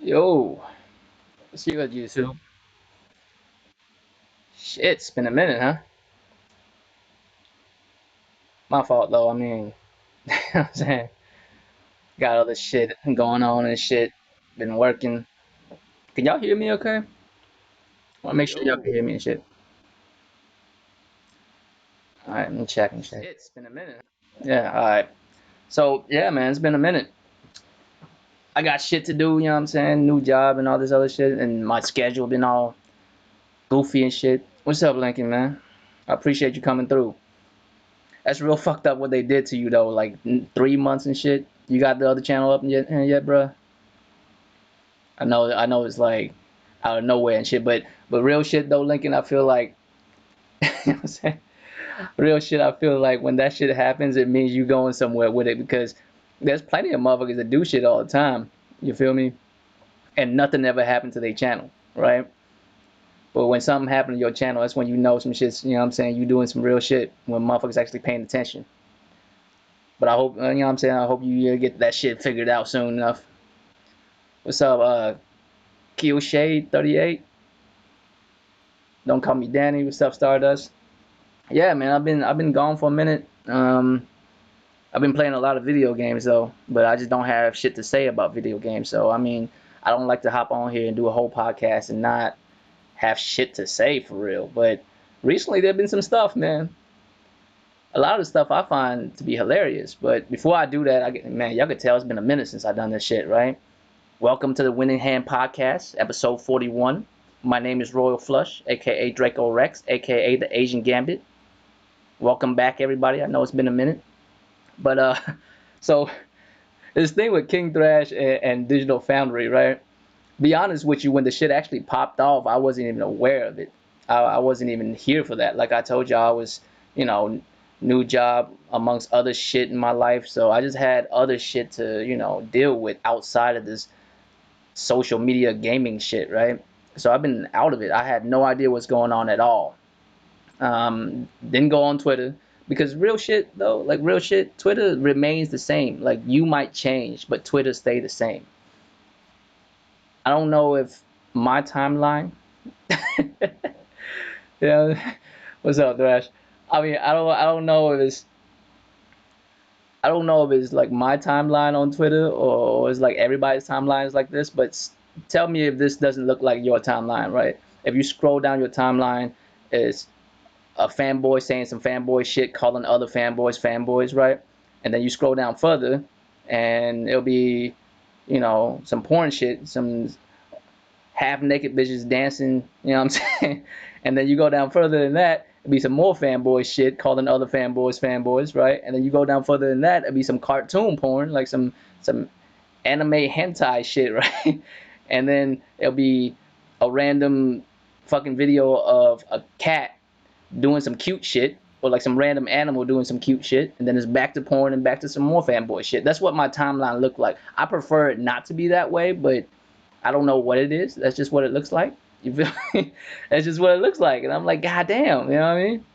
Yo, let's see what you do. Shit, it's been a minute, huh? My fault though. I mean, you know what I'm saying? Got other shit going on and shit. Been working. Can y'all hear me okay? Wanna make sure y'all can Yo, hear me and shit. Alright, let me check and check. It's been a minute. Yeah, alright. So, yeah, man, it's been a minute. I got shit to do, you know what I'm saying? New job and all this other shit, and my schedule been all goofy and shit. What's up, Lincoln, man? I appreciate you coming through. That's real fucked up what they did to you though. Like 3 months and shit. You got the other channel up yet, bro? I know it's like out of nowhere and shit, but real shit though, Lincoln. I feel like, you know what I'm saying? Real shit. I feel like when that shit happens, it means you going somewhere with it because there's plenty of motherfuckers that do shit all the time. You feel me? And nothing ever happened to their channel, right? But when something happened to your channel, that's when you know some shit's, you know what I'm saying, you doing some real shit when motherfuckers actually paying attention. But I hope, you know what I'm saying, I hope you get that shit figured out soon enough. What's up, Keel Shade 38? Don't call me Danny. What's up, Stardust? Yeah, man, I've been gone for a minute. I've been playing a lot of video games though, but I just don't have shit to say about video games. So I mean, I don't like to hop on here and do a whole podcast and not have shit to say for real. But recently there've been some stuff, man. A lot of the stuff I find to be hilarious. But before I do that, man, y'all could tell it's been a minute since I've done this shit, right? Welcome to the Winning Hand Podcast, episode 41. My name is Royal Flush, aka Draco Rex, aka the Asian Gambit. Welcome back, everybody. I know it's been a minute, but so this thing with King Thrash and Digital Foundry, right? Be honest with you, when the shit actually popped off, I wasn't even aware of it. I wasn't even here for that. Like I told you, I was, you know, new job amongst other shit in my life, so I just had other shit to, deal with outside of this social media gaming shit, right? So I've been out of it. I had no idea what's going on at all. Didn't go on Twitter because real shit though, like real shit, Twitter remains the same. Like you might change, but Twitter stay the same. I don't know if my timeline. Yeah, what's up, Thrash? I mean, I don't know if it's I don't know if it's like my timeline on Twitter or it's like everybody's timeline is like this, but tell me if this doesn't look like your timeline, right? If you scroll down your timeline, it's a fanboy saying some fanboy shit, calling other fanboys fanboys, right? And then you scroll down further, and it'll be, some porn shit, some half naked bitches dancing, you know what I'm saying? And then you go down further than that, it'd be some more fanboy shit calling other fanboys fanboys, right? And then you go down further than that, it'd be some cartoon porn, like some anime hentai shit, right? And then it'll be a random fucking video of a cat doing some cute shit, or like some random animal doing some cute shit, and then it's back to porn and back to some more fanboy shit. That's what my timeline looked like. I prefer it not to be that way, but I don't know what it is. That's just what it looks like. You feel me? That's just what it looks like. And I'm like, God damn, you know what I mean?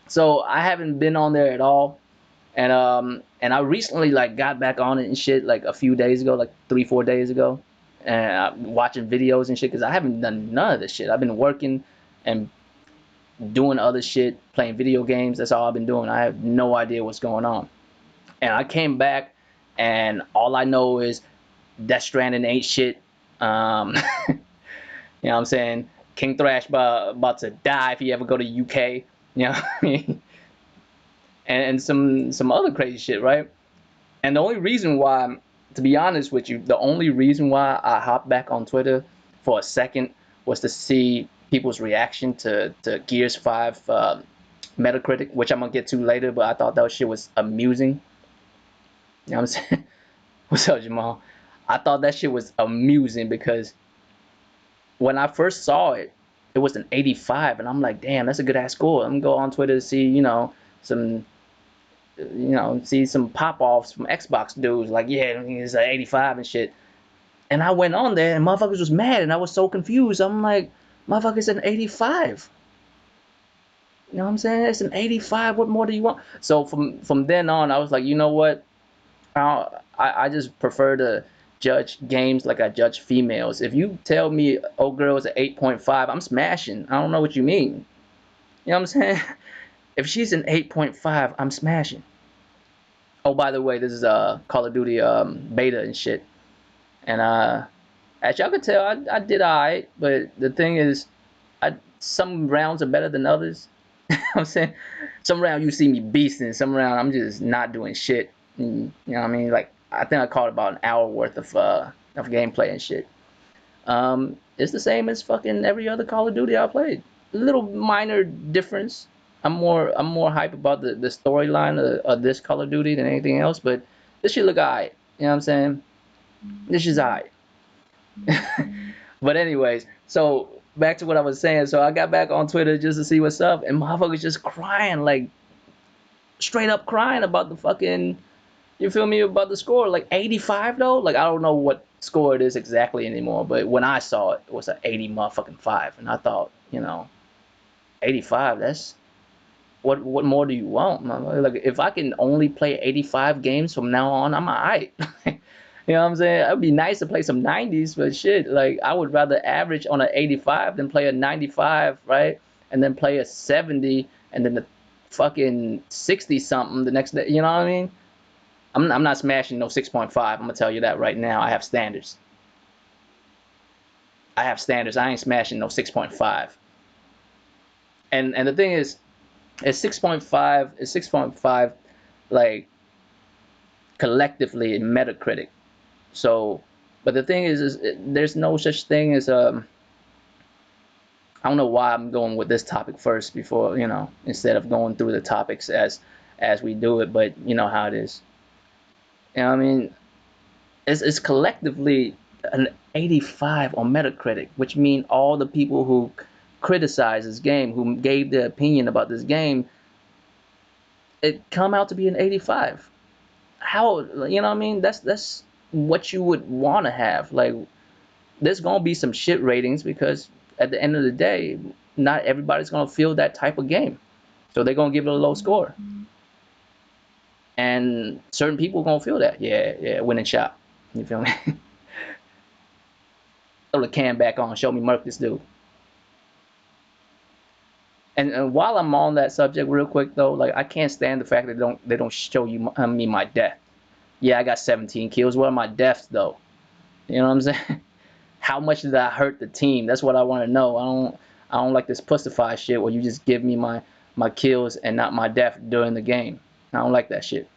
So I haven't been on there at all. And I recently like got back on it and shit like a few days ago, like 3, 4 days ago. And watching videos and shit because I haven't done none of this shit. I've been working and doing other shit, playing video games. That's all I've been doing. I have no idea what's going on. And I came back and all I know is Death Stranding ain't shit. You know what I'm saying? King Thrash about to die if he ever go to UK. You know what I mean? And some other crazy shit, right? And the only reason why, to be honest with you, the only reason why I hopped back on Twitter for a second was to see people's reaction to Gears 5 Metacritic, which I'm gonna get to later, but I thought that shit was amusing. You know what I'm saying? What's up, Jamal? I thought that shit was amusing because when I first saw it, it was an 85, and I'm like, damn, that's a good ass score. I'm gonna go on Twitter to see, some, see some pop offs from Xbox dudes, like, yeah, it's an 85 and shit. And I went on there, and motherfuckers was mad, and I was so confused. I'm like, motherfuckers, an 85. You know what I'm saying? It's an 85. What more do you want? So from then on, I was like, you know what? I just prefer to judge games like I judge females. If you tell me old girl is an 8.5, I'm smashing. I don't know what you mean. You know what I'm saying? If she's an 8.5, I'm smashing. Oh, by the way, this is Call of Duty beta and shit. And as y'all can tell, I did alright. But the thing is, some rounds are better than others. You know what I'm saying? Some round you see me beasting, some round I'm just not doing shit. And, you know what I mean? Like I think I caught about an hour worth of gameplay and shit. It's the same as fucking every other Call of Duty I played. A little minor difference. I'm more hype about the storyline of this Call of Duty than anything else, but this shit look alright. You know what I'm saying? This is alright. But anyways, so back to what I was saying. So I got back on Twitter just to see what's up, and motherfuckers just crying, like straight up crying about the fucking. You feel me about the score? Like 85 though. Like I don't know what score it is exactly anymore, but when I saw it, it was an 80 motherfucking five, and I thought, 85. That's what more do you want? Like if I can only play 85 games from now on, I'm alright. You know what I'm saying? It'd be nice to play some 90s, but shit, like I would rather average on an 85 than play a 95, right? And then play a 70 and then the fucking 60 something the next day. You know what I mean? I'm not smashing no 6.5. I'm gonna tell you that right now. I have standards. I have standards. I ain't smashing no 6.5. And the thing is 6.5 like collectively in Metacritic. So, but the thing is there's no such thing as I don't know why I'm going with this topic first before instead of going through the topics as we do it, but you know how it is. You know what I mean? It's collectively an 85 on Metacritic, which means all the people who criticize this game, who gave their opinion about this game, it come out to be an 85. How, you know what I mean? That's what you would want to have. Like there's gonna be some shit ratings because at the end of the day, not everybody's gonna feel that type of game, so they're gonna give it a low score. And certain people gonna feel that. Yeah, winning shot. You feel me? Throw the can back on. Show me murk this dude. And while I'm on that subject, real quick though, like I can't stand the fact that they don't show you me my death. Yeah, I got 17 kills. What are my deaths though? You know what I'm saying? How much did I hurt the team? That's what I want to know. I don't like this pussify shit where you just give me my kills and not my death during the game. I don't like that shit.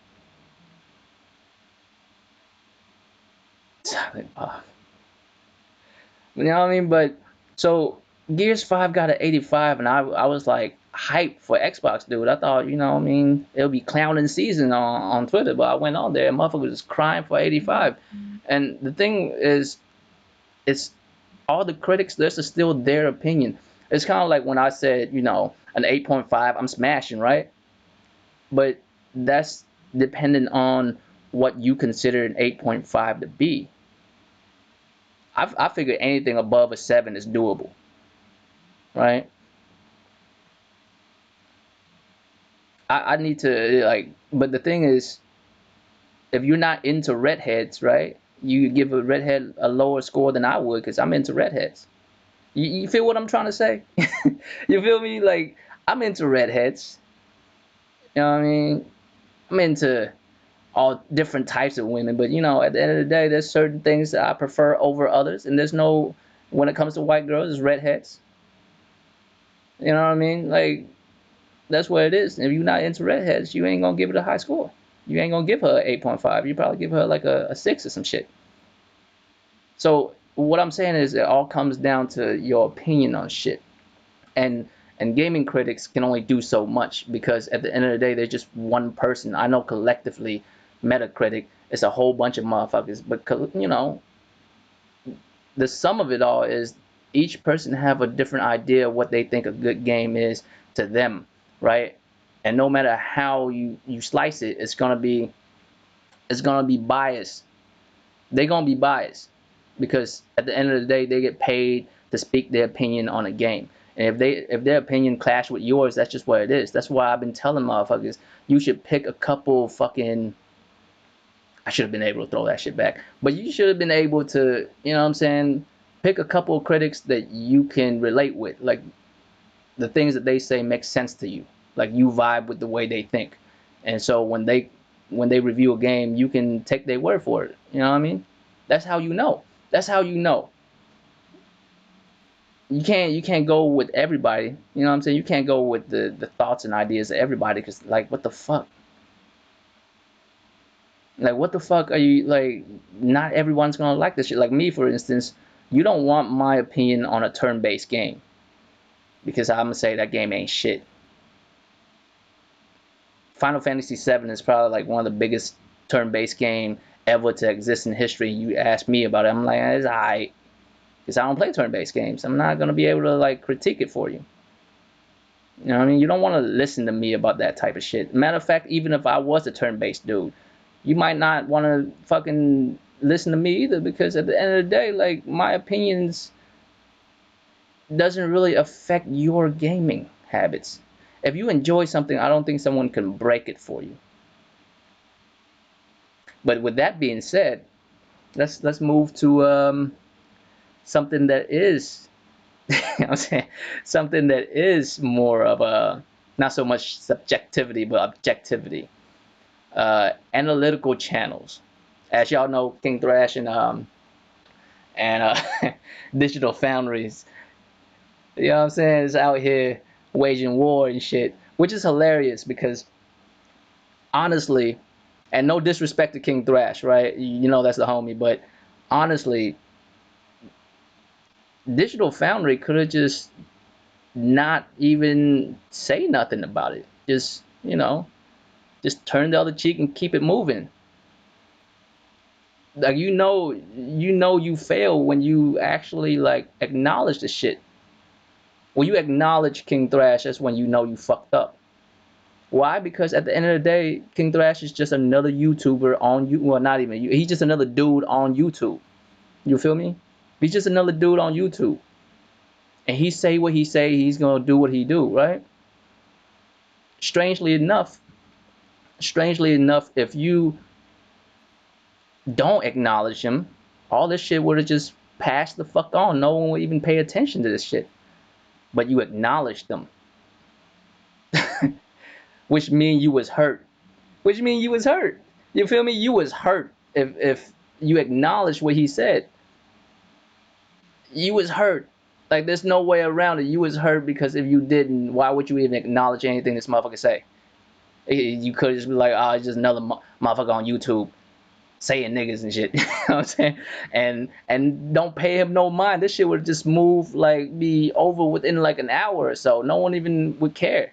You know what I mean? But so Gears 5 got an 85, and I was like hyped for Xbox, dude. I thought, I mean, it'll be clowning season on Twitter, but I went on there and motherfuckers was crying for 85. And the thing is, it's all the critics, this is still their opinion. It's kind of like when I said, an 8.5, I'm smashing, right? But that's dependent on what you consider an 8.5 to be. I figure anything above a 7 is doable, right? I need to like, but the thing is, if you're not into redheads, right? You give a redhead a lower score than I would because I'm into redheads. You feel what I'm trying to say? You feel me? Like I'm into redheads. You know what I mean? I'm into all different types of women, but at the end of the day, there's certain things that I prefer over others, and there's no when it comes to white girls, it's redheads. You know what I mean? Like that's what it is. If you're not into redheads, you ain't gonna give it a high score. You ain't gonna give her an 8.5. You probably give her like a 6 or some shit. So what I'm saying is it all comes down to your opinion on shit. And gaming critics can only do so much because at the end of the day, they're just one person. I know collectively, Metacritic is a whole bunch of motherfuckers, but the sum of it all is each person have a different idea of what they think a good game is to them, right? And no matter how you slice it, it's gonna be biased. They're gonna be biased because at the end of the day, they get paid to speak their opinion on a game. And if their opinion clash with yours, that's just what it is. That's why I've been telling motherfuckers you should pick a couple fucking I should have been able to throw that shit back. But you should have been able to, you know what I'm saying, pick a couple of critics that you can relate with. Like the things that they say make sense to you. Like you vibe with the way they think. And so when they review a game, you can take their word for it. You know what I mean? That's how you know. That's how you know. You can't go with everybody. You know what I'm saying? You can't go with the thoughts and ideas of everybody because like what the fuck? Like what the fuck are you like? Not everyone's gonna like this shit. Like me, for instance, you don't want my opinion on a turn-based game because I'm gonna say that game ain't shit. Final Fantasy VII is probably like one of the biggest turn-based game ever to exist in history. You ask me about it, I'm like, it's alright, because I don't play turn-based games. I'm not gonna be able to like critique it for you. You know what I mean? You don't want to listen to me about that type of shit. Matter of fact, even if I was a turn-based dude, you might not want to fucking listen to me either, because at the end of the day, like my opinions doesn't really affect your gaming habits. If you enjoy something, I don't think someone can break it for you. But with that being said, let's move to something that is, you know what I'm saying, something that is more of a not so much subjectivity but objectivity. Analytical channels. As y'all know, King Thrash and Digital Foundries, you know what I'm saying, is out here waging war and shit, which is hilarious because honestly, and no disrespect to King Thrash, right? You know that's the homie, but honestly, Digital Foundry could have just not even say nothing about it. Just, just turn the other cheek and keep it moving. Like you fail when you actually like acknowledge the shit. When you acknowledge King Thrash, that's when you know you fucked up. Why? Because at the end of the day, King Thrash is just another YouTuber on you. Well, not even you. He's just another dude on YouTube. You feel me? He's just another dude on YouTube, and he say what he say. He's gonna do what he do, right? Strangely enough, if you don't acknowledge him, all this shit would have just passed the fuck on. No one would even pay attention to this shit. But you acknowledged them, which mean you was hurt. Which mean you was hurt. You feel me? You was hurt if you acknowledge what he said. You was hurt. Like there's no way around it. You was hurt because if you didn't, why would you even acknowledge anything this motherfucker say? You could just be like, oh, it's just another motherfucker on YouTube saying niggas and shit. You know what I'm saying? And don't pay him no mind. This shit would just move like be over within like an hour or so. No one even would care.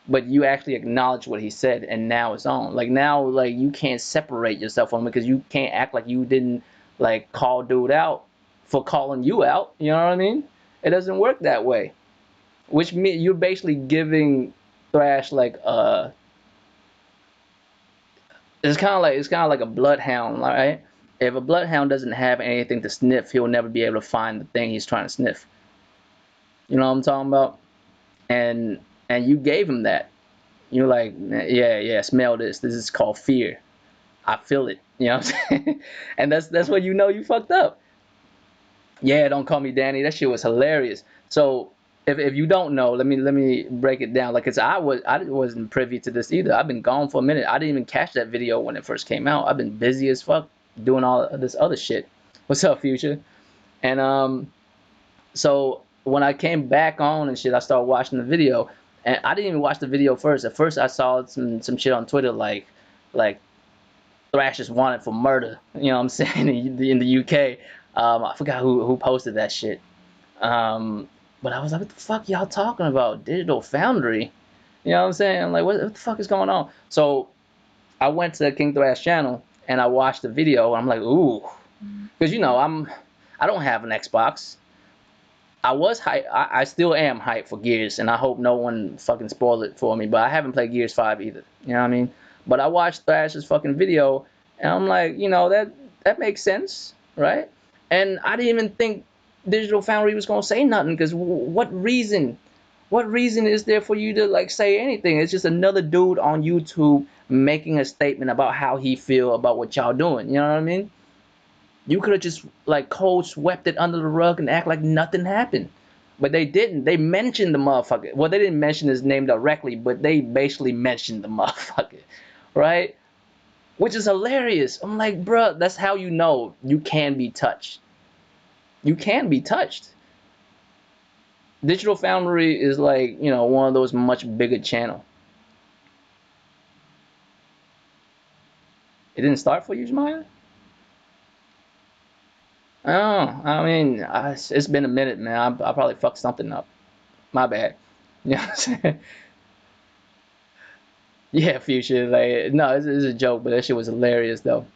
But you actually acknowledge what he said, and now it's on. Like now, like you can't separate yourself from him because you can't act like you didn't like call dude out for calling you out. You know what I mean? It doesn't work that way. Which means you're basically giving Thrash like it's kind of like a bloodhound, right? If a bloodhound doesn't have anything to sniff, he'll never be able to find the thing he's trying to sniff. You know what I'm talking about? And you gave him that. You're like, yeah, smell this. This is called fear. I feel it. You know what I'm saying? And that's when you know you fucked up. Yeah, don't call me Danny. That shit was hilarious. So if you don't know, let me break it down. Like, cause I wasn't privy to this either. I've been gone for a minute. I didn't even catch that video when it first came out. I've been busy as fuck doing all of this other shit. What's up, Future? And so when I came back on and shit, I started watching the video, and I didn't even watch the video first. At first, I saw some shit on Twitter like Thrash is wanted for murder. You know what I'm saying in the UK. I forgot who posted that shit. But I was like, what the fuck y'all talking about? Digital Foundry? You know what I'm saying? Like, what the fuck is going on? So I went to King Thrash channel and I watched the video. And I'm like, ooh, because I don't have an Xbox. I was hype. I still am hyped for Gears, and I hope no one fucking spoiled it for me. But I haven't played Gears 5 either. You know what I mean? But I watched Thrash's fucking video, and I'm like, that makes sense, right? And I didn't even think Digital Foundry was gonna say nothing, because what reason? What reason is there for you to like say anything? It's just another dude on YouTube making a statement about how he feel about what y'all doing. You know what I mean? You could have just like cold swept it under the rug and act like nothing happened. But they didn't. They mentioned the motherfucker. Well, they didn't mention his name directly, but they basically mentioned the motherfucker, right? Which is hilarious. I'm like, bruh, that's how you know you can be touched. You can be touched. Digital Foundry is like, one of those much bigger channel. It didn't start for you, Jemiah? Oh, I mean, it's been a minute, man. I probably fucked something up. My bad. You know what I'm saying? Yeah, Future. Like, no, it's a joke, but that shit was hilarious, though.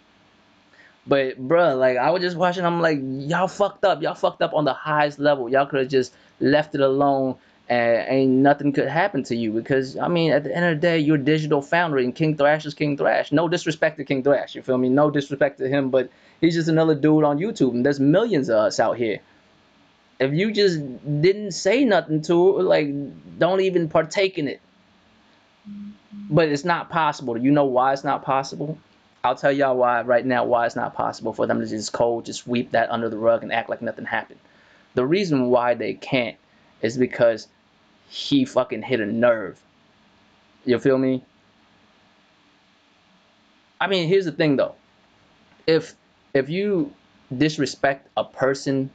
But bruh, like I was just watching, I'm like, y'all fucked up. Y'all fucked up on the highest level. Y'all could have just left it alone and ain't nothing could happen to you because I mean at the end of the day you're Digital Foundry and King Thrash is King Thrash. No disrespect to King Thrash, you feel me? No disrespect to him, but he's just another dude on YouTube and there's millions of us out here. If you just didn't say nothing to it, like don't even partake in it. But it's not possible. You know why it's not possible? I'll tell y'all why right now why it's not possible for them to just sweep that under the rug and act like nothing happened. The reason why they can't is because he fucking hit a nerve. You feel me? I mean, here's the thing though. If if you disrespect a person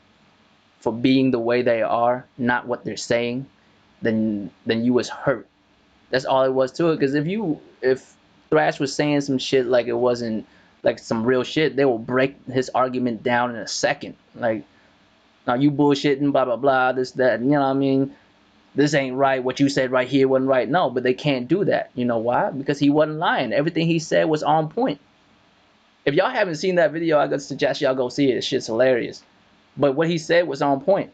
for being the way they are, not what they're saying, then you was hurt. That's all it was to it. Because if Thrash was saying some shit like it wasn't like some real shit, they will break his argument down in a second. Like, now you bullshitting, blah blah blah, this that. You know what I mean? This ain't right. What you said right here wasn't right. No, but they can't do that. You know why? Because he wasn't lying. Everything he said was on point. If y'all haven't seen that video, I could suggest y'all go see it. It's shit's hilarious. But what he said was on point.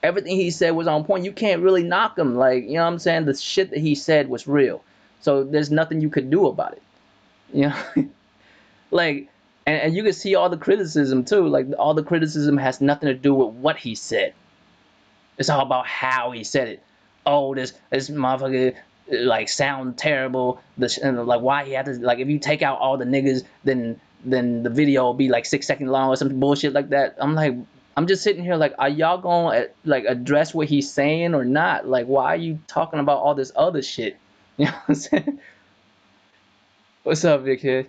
Everything he said was on point. You can't really knock him. Like, you know what I'm saying? The shit that he said was real. So there's nothing you could do about it. You know? Like, and you can see all the criticism too. Like, all the criticism has nothing to do with what he said. It's all about how he said it. Oh, this motherfucker like sound terrible. And like why he had to like if you take out all the niggas, then the video will be like 6 seconds long or some bullshit like that. I'm like, I'm just sitting here like, are y'all gonna like address what he's saying or not? Like, why are you talking about all this other shit? You know what I'm saying? What's up, big kid?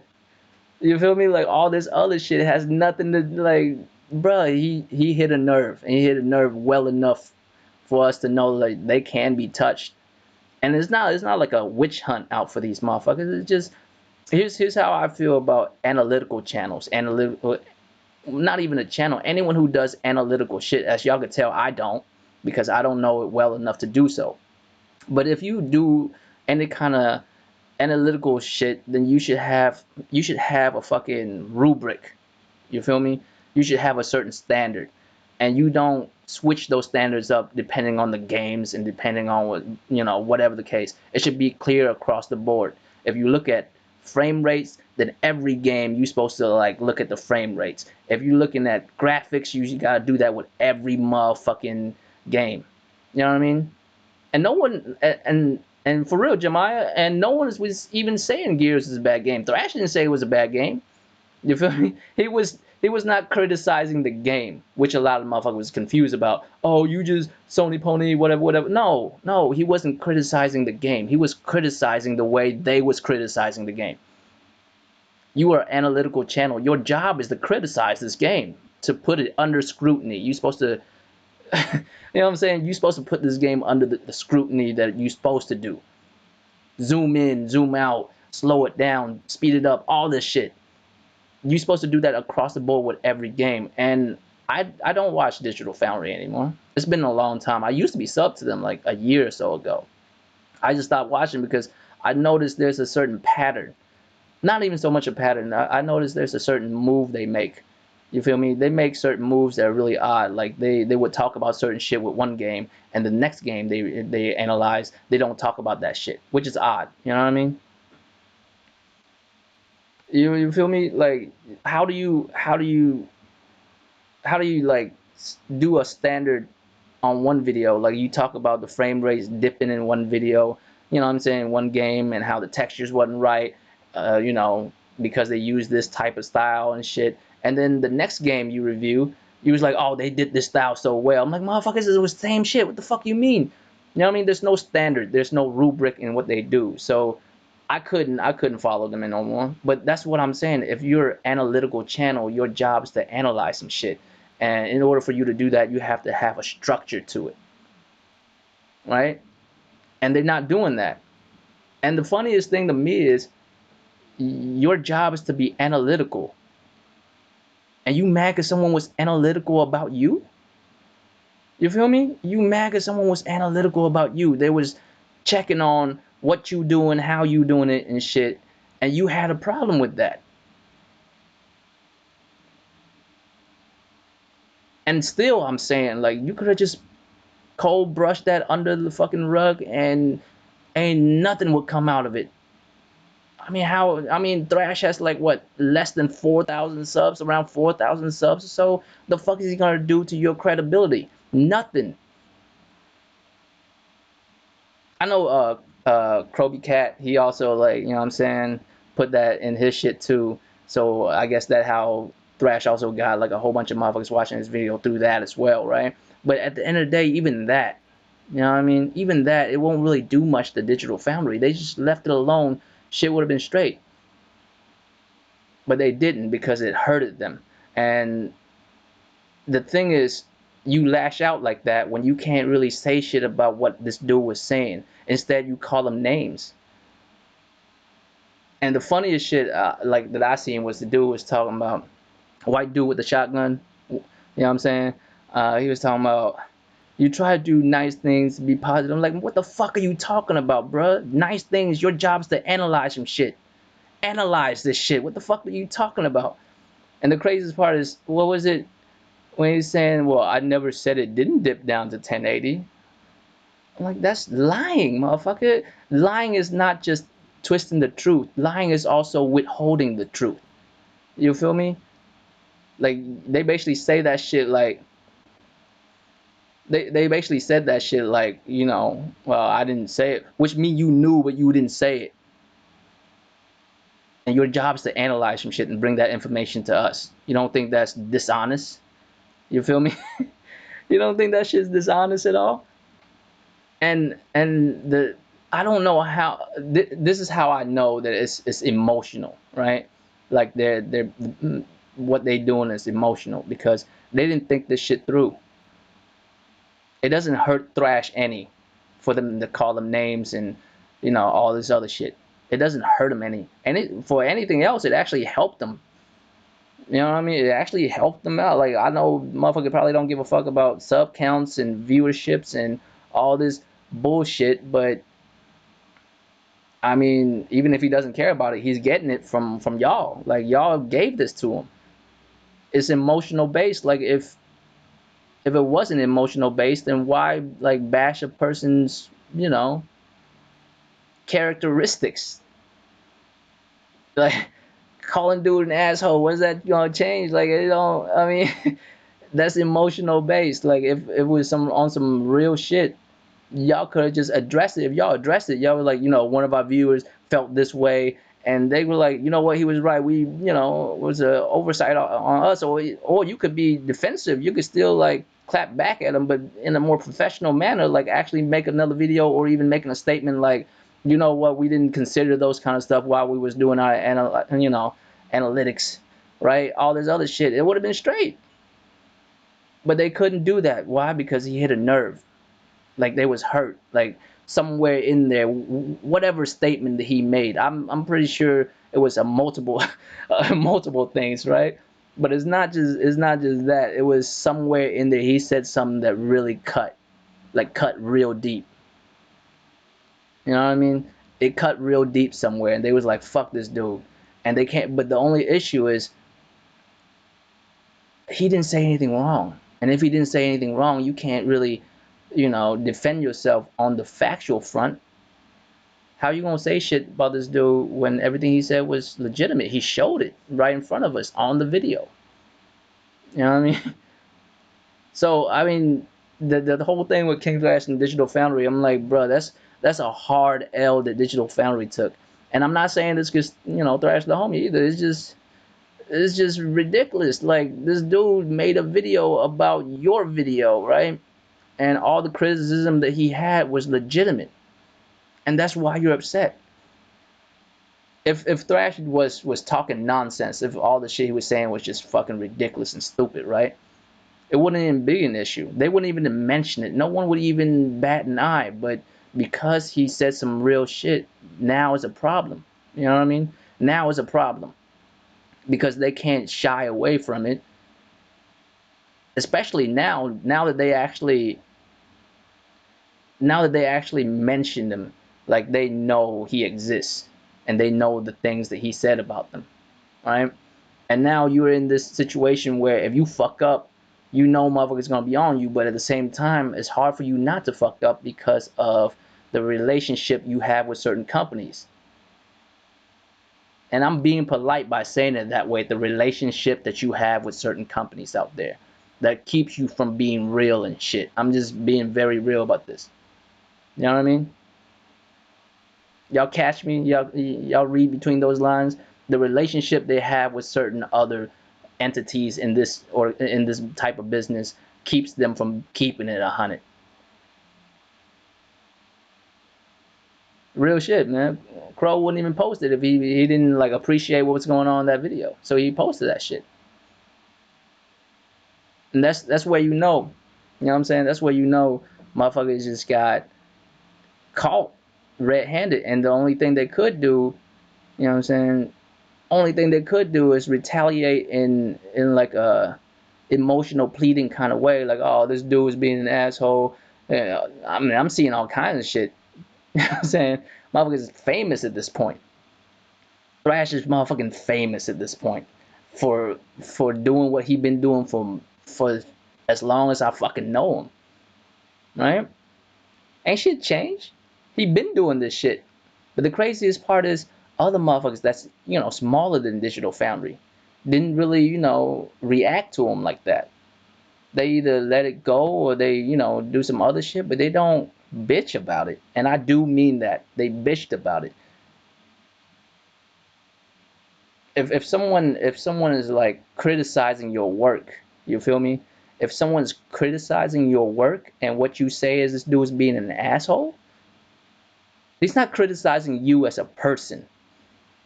You feel me? Like all this other shit has nothing to like, bruh. He hit a nerve, and he hit a nerve well enough for us to know like they can be touched. And it's not like a witch hunt out for these motherfuckers. It's just here's how I feel about analytical channels. Analytical, not even a channel. Anyone who does analytical shit, as y'all could tell, I don't because I don't know it well enough to do so. But if you do any kind of analytical shit, then you should have a fucking rubric. You feel me? You should have a certain standard, and you don't switch those standards up depending on the games and depending on whatever the case. It should be clear across the board. If you look at frame rates, then every game you're supposed to like look at the frame rates. If you're looking at graphics, you gotta do that with every motherfucking game. You know what I mean? And no one and for real, Jemiah, and no one was even saying Gears is a bad game. Thrash didn't say it was a bad game. You feel me? He was not criticizing the game, which a lot of motherfuckers was confused about. Oh, you just Sony pony, whatever, whatever. No, he wasn't criticizing the game. He was criticizing the way they was criticizing the game. You are an analytical channel. Your job is to criticize this game, to put it under scrutiny. You're supposed to, you know what I'm saying? You're supposed to put this game under the scrutiny that you're supposed to do. Zoom in, zoom out, slow it down, speed it up, all this shit. You're supposed to do that across the board with every game. And I don't watch Digital Foundry anymore. It's been a long time. I used to be subbed to them like a year or so ago. I just stopped watching because I noticed there's a certain pattern. Not even so much a pattern. I noticed there's a certain move they make. You feel me? They make certain moves that are really odd. Like they would talk about certain shit with one game, and the next game they analyze, they don't talk about that shit, which is odd. You know what I mean? You feel me? Like how do you like do a standard on one video? Like you talk about the frame rates dipping in one video, you know what I'm saying, one game and how the textures wasn't right, you know, because they used this type of style and shit. And then the next game you review, you was like, oh, they did this style so well. I'm like, motherfuckers, it was the same shit. What the fuck you mean? You know what I mean? There's no standard. There's no rubric in what they do. So I couldn't follow them in no more. But that's what I'm saying. If you're an analytical channel, your job is to analyze some shit. And in order for you to do that, you have to have a structure to it, right? And they're not doing that. And the funniest thing to me is your job is to be analytical. And you mad because someone was analytical about you? You feel me? You mad because someone was analytical about you. They was checking on what you doing, how you doing it and shit. And you had a problem with that. And still I'm saying, like, you could have just cold brushed that under the fucking rug and ain't nothing would come out of it. I mean, how? I mean, Thrash has like what, less than 4,000 subs, around 4,000 subs or so. The fuck is he gonna do to your credibility? Nothing. I know Kroby Cat, he also, like, you know what I'm saying, put that in his shit too. So I guess that how Thrash also got like a whole bunch of motherfuckers watching his video through that as well, right? But at the end of the day, even that, you know what I mean? Even that, it won't really do much to Digital Foundry. They just left it alone, shit would have been straight. But they didn't because it hurted them. And the thing is, you lash out like that when you can't really say shit about what this dude was saying. Instead, you call them names. And the funniest shit, like that I seen, was the dude was talking about a white dude with the shotgun. You know what I'm saying? He was talking about, you try to do nice things, be positive. I'm like, what the fuck are you talking about, bruh? Nice things. Your job's to analyze some shit. Analyze this shit. What the fuck are you talking about? And the craziest part is, what was it when he's saying, well, I never said it didn't dip down to 1080. I'm like, that's lying, motherfucker. Lying is not just twisting the truth. Lying is also withholding the truth. You feel me? Like, they basically say that shit like, they basically said that shit like, you know, well, I didn't say it, which mean you knew but you didn't say it. And your job is to analyze some shit and bring that information to us. You don't think that's dishonest? You feel me? You don't think that shit's dishonest at all? And the I don't know how this is how I know that it's emotional, right? Like they're what they doing is emotional because they didn't think this shit through. It doesn't hurt Thrash any for them to call them names and, you know, all this other shit. It doesn't hurt them any, and it, for anything else, it actually helped them. You know what I mean? It actually helped them out. Like, I know motherfucker probably don't give a fuck about sub counts and viewerships and all this bullshit, but I mean, even if he doesn't care about it, he's getting it from y'all. Like, y'all gave this to him. It's emotional based. Like, if it wasn't emotional based, then why like bash a person's, you know, characteristics? Like, calling dude an asshole, what's that gonna change? Like, it don't. I mean, that's emotional based. Like, if it was some on some real shit, y'all could have just addressed it. If y'all addressed it, y'all were like, you know, one of our viewers felt this way, and they were like, you know what, he was right. We, you know, it was a oversight on us, or you could be defensive. You could still like clap back at them, but in a more professional manner, like actually make another video or even making a statement like, you know what, we didn't consider those kind of stuff while we was doing our you know, analytics, right? All this other shit, it would have been straight. But they couldn't do that. Why? Because he hit a nerve. Like, they was hurt, like somewhere in there, whatever statement that he made, I'm pretty sure it was a multiple multiple things, right? But it's not just that, it was somewhere in there he said something that really cut, like cut real deep. You know what I mean? It cut real deep somewhere, and they was like, fuck this dude. And they can't, but the only issue is he didn't say anything wrong. And if he didn't say anything wrong, you can't really, you know, defend yourself on the factual front. How you gonna say shit about this dude when everything he said was legitimate? He showed it right in front of us on the video. You know what I mean? So I mean, the whole thing with King Flash and Digital Foundry, I'm like, bro, That's a hard L that Digital Foundry took. And I'm not saying this because thrash the homie either. It's just ridiculous. Like, this dude made a video about your video, right? And all the criticism that he had was legitimate, and that's why you're upset. If Thrash was talking nonsense, if all the shit he was saying was just fucking ridiculous and stupid, right? It wouldn't even be an issue. They wouldn't even mention it. No one would even bat an eye. But because he said some real shit, now is a problem. You know what I mean? Now is a problem because they can't shy away from it. Especially now that they actually mention him, like they know he exists and they know the things that he said about them, right? And now you're in this situation where if you fuck up, motherfuckers gonna be on you, but at the same time, it's hard for you not to fuck up because of the relationship you have with certain companies. And I'm being polite by saying it that way, the relationship that you have with certain companies out there that keeps you from being real and shit. I'm just being very real about this. You know what I mean? Y'all catch me? Y'all read between those lines? The relationship they have with certain other entities in this or in this type of business keeps them from keeping it 100. Real shit, man. Crow wouldn't even post it if he didn't like appreciate what was going on in that video. So he posted that shit. And that's where you know what I'm saying? That's where motherfuckers just got caught red-handed, and the only thing they could do, you know what I'm saying? Only thing they could do is retaliate in like a emotional pleading kind of way, like, oh, this dude is being an asshole. Yeah, I mean, I'm seeing all kinds of shit. You know what I'm saying? Motherfuckers is famous at this point. Thrash is motherfucking famous at this point for doing what he been doing for as long as I fucking know him, right? Ain't shit changed. He been doing this shit. But the craziest part is other motherfuckers that's smaller than Digital Foundry didn't really react to him like that. They either let it go or they do some other shit, but they don't bitch about it. And I do mean that they bitched about it. If someone is like criticizing your work, you feel me? If someone's criticizing your work and what you say is this dude is being an asshole, he's not criticizing you as a person.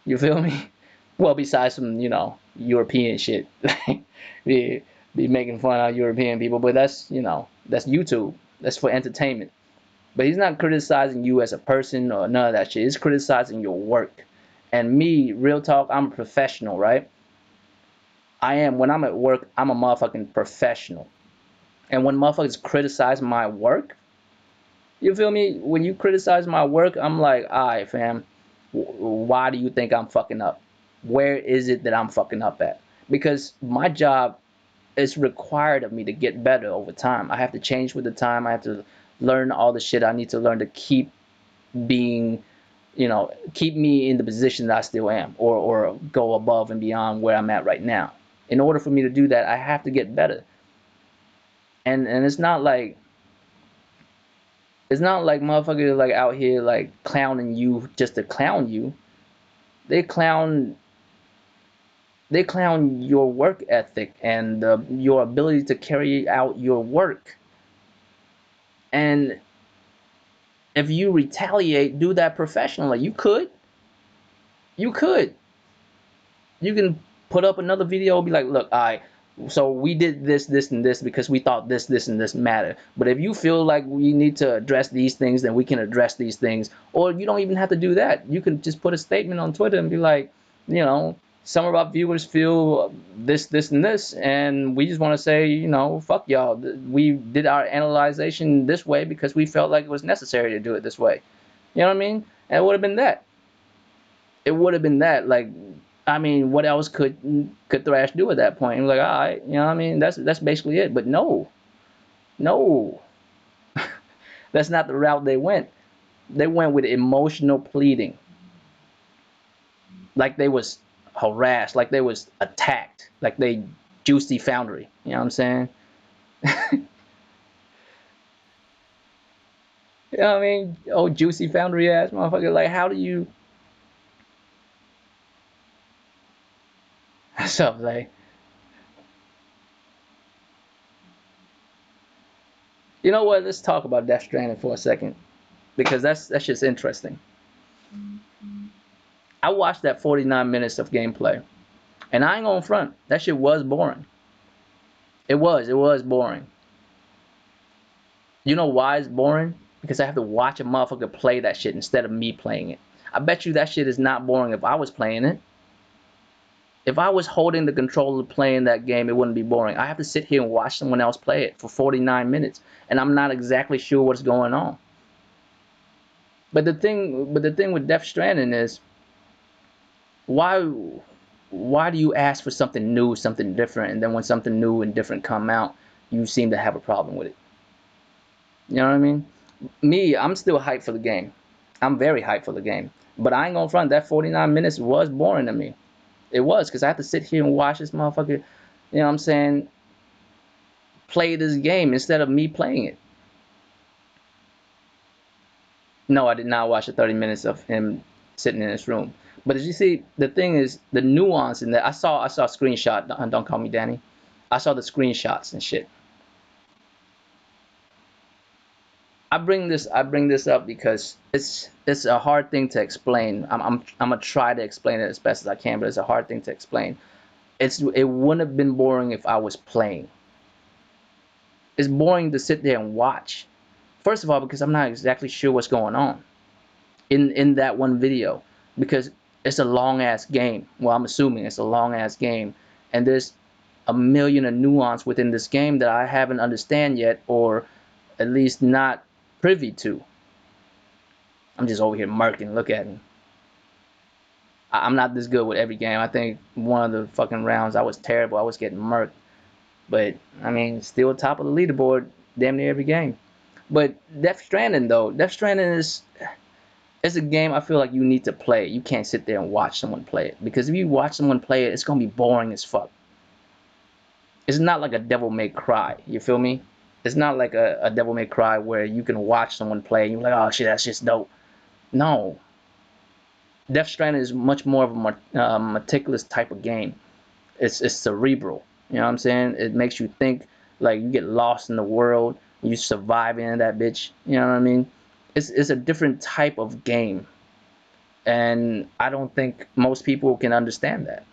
You feel me? Well, besides some, European shit. be be making fun of European people, but that's YouTube. That's for entertainment. But he's not criticizing you as a person or none of that shit. He's criticizing your work. And me, real talk, I'm a professional, right? I am. When I'm at work, I'm a motherfucking professional. And when motherfuckers criticize my work, you feel me? When you criticize my work, I'm like, all right, fam, why do you think I'm fucking up? Where is it that I'm fucking up at? Because my job is required of me to get better over time. I have to change with the time. I have to learn all the shit I need to learn to keep being, keep me in the position that I still am, or go above and beyond where I'm at right now. In order for me to do that, I have to get better. And it's not like motherfuckers like out here like clowning you just to clown you. They clown they clown your work ethic and your ability to carry out your work. And if you retaliate, do that professionally. You could you can put up another video, be like, look, so we did this and this because we thought this and this mattered. But if you feel like we need to address these things, then we can address these things. Or you don't even have to do that. You can just put a statement on Twitter and be like, some of our viewers feel this and this, and we just want to say, fuck y'all. We did our analyzation this way because we felt like it was necessary to do it this way. You know what I mean? And it would have been that. It would have been that. Like, I mean, what else could Thrash do at that point? And like, all right, you know what I mean? That's basically it. But no, that's not the route they went. They went with emotional pleading, like they was harassed, like they was attacked, like they juicy foundry. You know what I'm saying? You know what I mean? Oh, juicy foundry ass motherfucker. Like, how do you? So like, you know what? Let's talk about Death Stranding for a second because that's just interesting. I watched that 49 minutes of gameplay, and I ain't gonna front. That shit was boring. It was boring. You know why it's boring? Because I have to watch a motherfucker play that shit instead of me playing it. I bet you that shit is not boring if I was playing it. If I was holding the controller playing that game, it wouldn't be boring. I have to sit here and watch someone else play it for 49 minutes, and I'm not exactly sure what's going on. But the thing with Death Stranding is why why do you ask for something new, something different, and then when something new and different come out, you seem to have a problem with it? You know what I mean? Me, I'm still hyped for the game. I'm very hyped for the game. But I ain't gonna front, that 49 minutes was boring to me. It was, because I have to sit here and watch this motherfucker, you know what I'm saying, play this game instead of me playing it. No, I did not watch the 30 minutes of him sitting in his room. But as you see, the thing is, the nuance in that, I saw a screenshot, don't call me Danny. I saw the screenshots and shit. I bring this up because it's a hard thing to explain. I'm gonna try to explain it as best as I can, but it's a hard thing to explain. It wouldn't have been boring if I was playing. It's boring to sit there and watch. First of all, because I'm not exactly sure what's going on in that one video, because it's a long ass game. Well, I'm assuming it's a long ass game, and there's a million of nuance within this game that I haven't understand yet, or at least not privy to. I'm just over here murking. Look at me. I'm not this good with every game. I think one of the fucking rounds I was terrible. I was getting murked. But I mean, still top of the leaderboard damn near every game. But Death Stranding though, Death Stranding is it's a game I feel like you need to play. You can't sit there and watch someone play it, because if you watch someone play it, it's gonna be boring as fuck. It's not like a Devil May Cry. You feel me? It's not like a Devil May Cry where you can watch someone play and you're like, oh shit, that's just dope. No, Death Stranding is much more of a meticulous type of game. It's cerebral. You know what I'm saying? It makes you think, like you get lost in the world, you survive in that bitch. You know what I mean? It's a different type of game, and I don't think most people can understand that.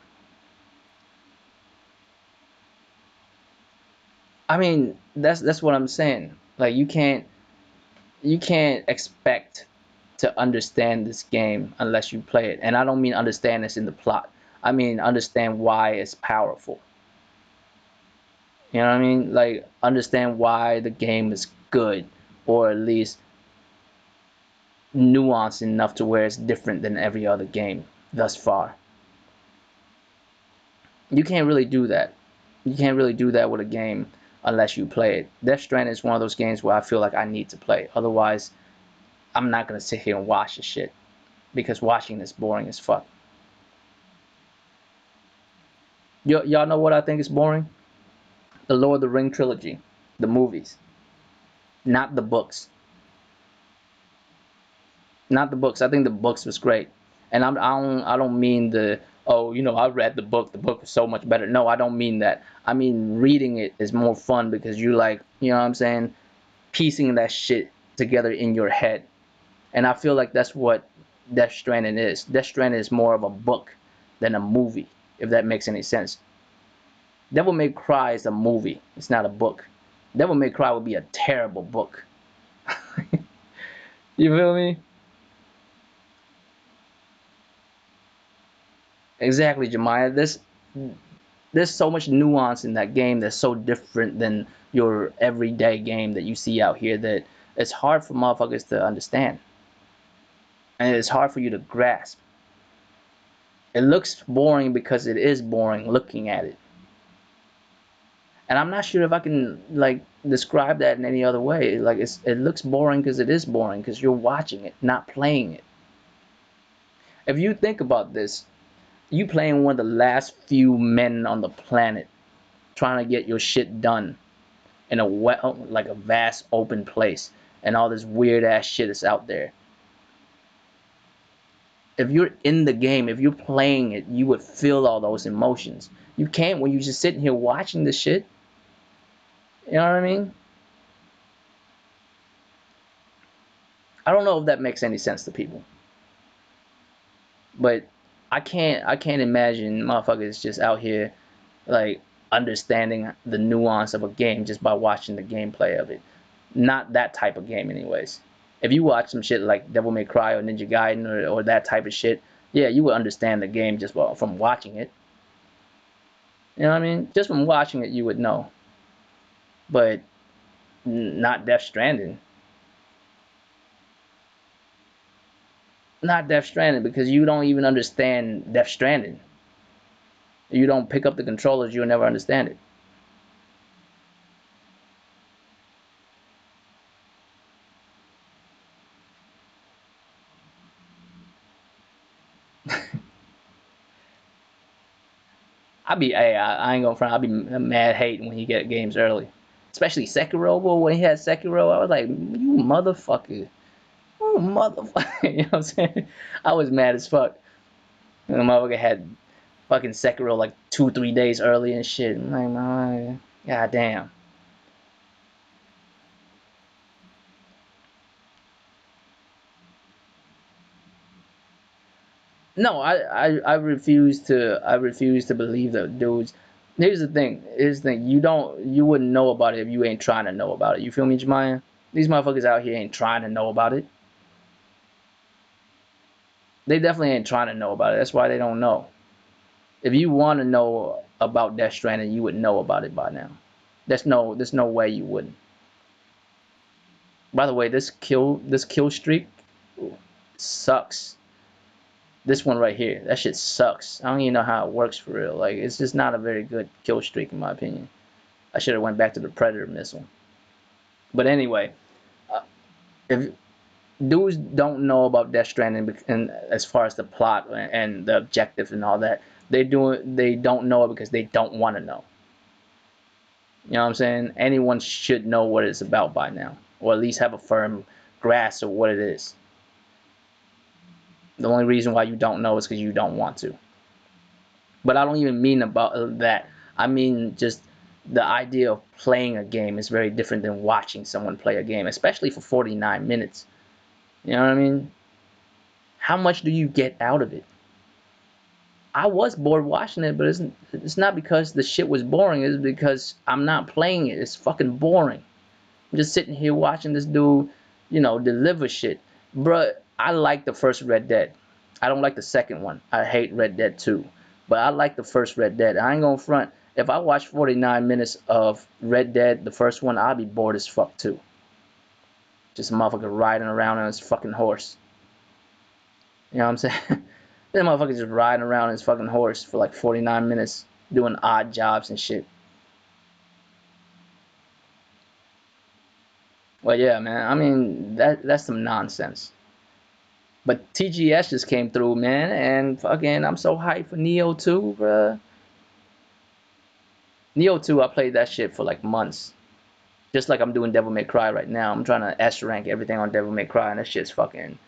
I mean, that's what I'm saying. Like you can't expect to understand this game unless you play it. And I don't mean understand this in the plot. I mean understand why it's powerful. You know what I mean? Like understand why the game is good, or at least nuanced enough to where it's different than every other game thus far. You can't really do that. You can't really do that with a game unless you play it. Death Stranding is one of those games where I feel like I need to play. Otherwise, I'm not gonna sit here and watch the shit, because watching is boring as fuck. Y'all know what I think is boring? The Lord of the Ring trilogy, the movies, not the books. Not the books. I think the books was great, and I don't mean the, oh, I read the book. The book was so much better. No, I don't mean that. I mean reading it is more fun because you like, you know what I'm saying, piecing that shit together in your head. And I feel like that's what Death Stranding is. Death Stranding is more of a book than a movie, if that makes any sense. Devil May Cry is a movie. It's not a book. Devil May Cry would be a terrible book. You feel me? Exactly, Jemiah. There's so much nuance in that game that's so different than your everyday game that you see out here, that it's hard for motherfuckers to understand, and it's hard for you to grasp. It looks boring because it is boring looking at it, and I'm not sure if I can like describe that in any other way. Like it looks boring because it is boring because you're watching it, not playing it. If you think about this, you playing one of the last few men on the planet, trying to get your shit done in a like a vast open place. and all this weird ass shit is out there. If you're in the game, if you're playing it, you would feel all those emotions. You can't when you're just sitting here watching the shit. You know what I mean? I don't know if that makes any sense to people, but I can't imagine motherfuckers just out here like understanding the nuance of a game just by watching the gameplay of it. Not that type of game, anyways. If you watch some shit like Devil May Cry or Ninja Gaiden or that type of shit, yeah, you would understand the game just from watching it. You know what I mean? Just from watching it, you would know. But not Death Stranding. Not Death Stranding because you don't even understand Death Stranding. You don't pick up the controllers, you'll never understand it. I ain't gonna front. I be mad hating when he get games early, especially Sekiro. Boy, when he had Sekiro, I was like, you motherfucker, you motherfucker. You know what I'm saying? I was mad as fuck. And the motherfucker had fucking Sekiro like 2 3 days early and shit. I'm like, man, god damn. No, I refuse to believe that dudes. Here's the thing. You wouldn't know about it if you ain't trying to know about it. You feel me, Jemaya? These motherfuckers out here ain't trying to know about it. They definitely ain't trying to know about it. That's why they don't know. If you want to know about Death Stranding, you would know about it by now. There's no way you wouldn't. By the way, this kill streak sucks. This one right here, that shit sucks. I don't even know how it works for real. Like it's just not a very good kill streak in my opinion. I should have went back to the Predator missile. But anyway, uh, if dudes don't know about Death Stranding and as far as the plot and the objective and all that, they don't know it because they don't want to know. You know what I'm saying? Anyone should know what it's about by now, or at least have a firm grasp of what it is. The only reason why you don't know is because you don't want to. But I don't even mean about that. I mean just the idea of playing a game is very different than watching someone play a game, especially for 49 minutes. You know what I mean? How much do you get out of it? I was bored watching it, but it's not because the shit was boring. It's because I'm not playing it. It's fucking boring. I'm just sitting here watching this dude, deliver shit. Bruh, I like the first Red Dead. I don't like the second one. I hate Red Dead 2. But I like the first Red Dead. I ain't gonna front. If I watch 49 minutes of Red Dead, the first one, I'll be bored as fuck too. Just a motherfucker riding around on his fucking horse. You know what I'm saying? That motherfucker just riding around on his fucking horse for like 49 minutes doing odd jobs and shit. Well, yeah, man. I mean, that's some nonsense. But TGS just came through, man, and fucking, I'm so hyped for Neo 2, bruh. Neo 2, I played that shit for like months. Just like I'm doing Devil May Cry right now. I'm trying to S rank everything on Devil May Cry, and that shit's fucking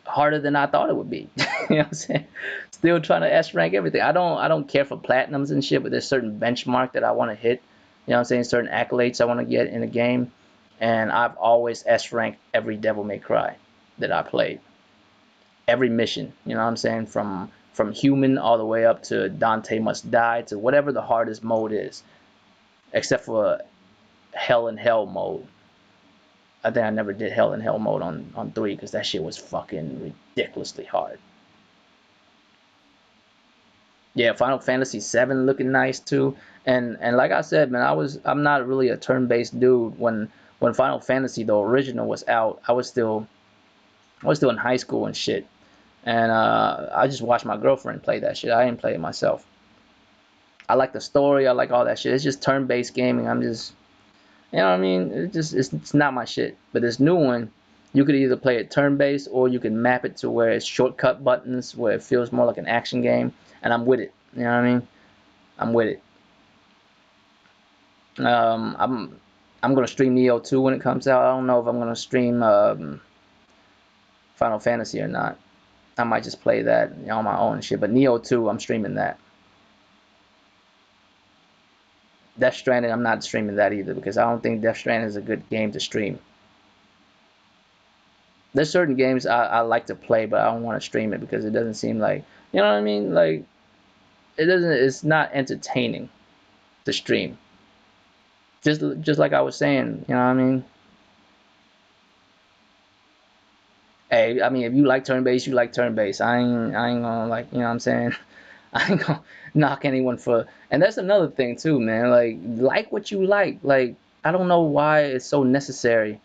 harder than I thought it would be. You know what I'm saying? Still trying to S rank everything. I don't care for platinums and shit, but there's certain benchmark that I want to hit. You know what I'm saying? Certain accolades I want to get in a game, and I've always S ranked every Devil May Cry that I played. Every mission. You know what I'm saying? From human all the way up to Dante Must Die to whatever the hardest mode is, except for Hell in Hell mode. I think I never did Hell in Hell mode on 3 because that shit was fucking ridiculously hard. Yeah, Final Fantasy 7 looking nice too. And like I said, man, I'm not really a turn-based dude. When Final Fantasy the original was out, I was still in high school and shit. And I just watched my girlfriend play that shit. I didn't play it myself. I like the story. I like all that shit. It's just turn-based gaming. I'm just, you know what I mean? It's not my shit. But this new one, you could either play it turn-based or you can map it to where it's shortcut buttons, where it feels more like an action game. And I'm with it. You know what I mean? I'm with it. I'm gonna stream Neo 2 when it comes out. I don't know if I'm gonna stream Final Fantasy or not. I might just play that on my own and shit. But Neo 2, I'm streaming that. Death Stranding, I'm not streaming that either because I don't think Death Stranding is a good game to stream. There's certain games I like to play, but I don't want to stream it because it doesn't seem like, you know what I mean? Like, it doesn't, it's not entertaining to stream. Just like I was saying, you know what I mean? Hey, I mean, if you like turn based, you like turn based. I ain't gonna, like, you know what I'm saying? I ain't gonna knock anyone for, and that's another thing too, man. Like what you like. Like, I don't know why it's so necessary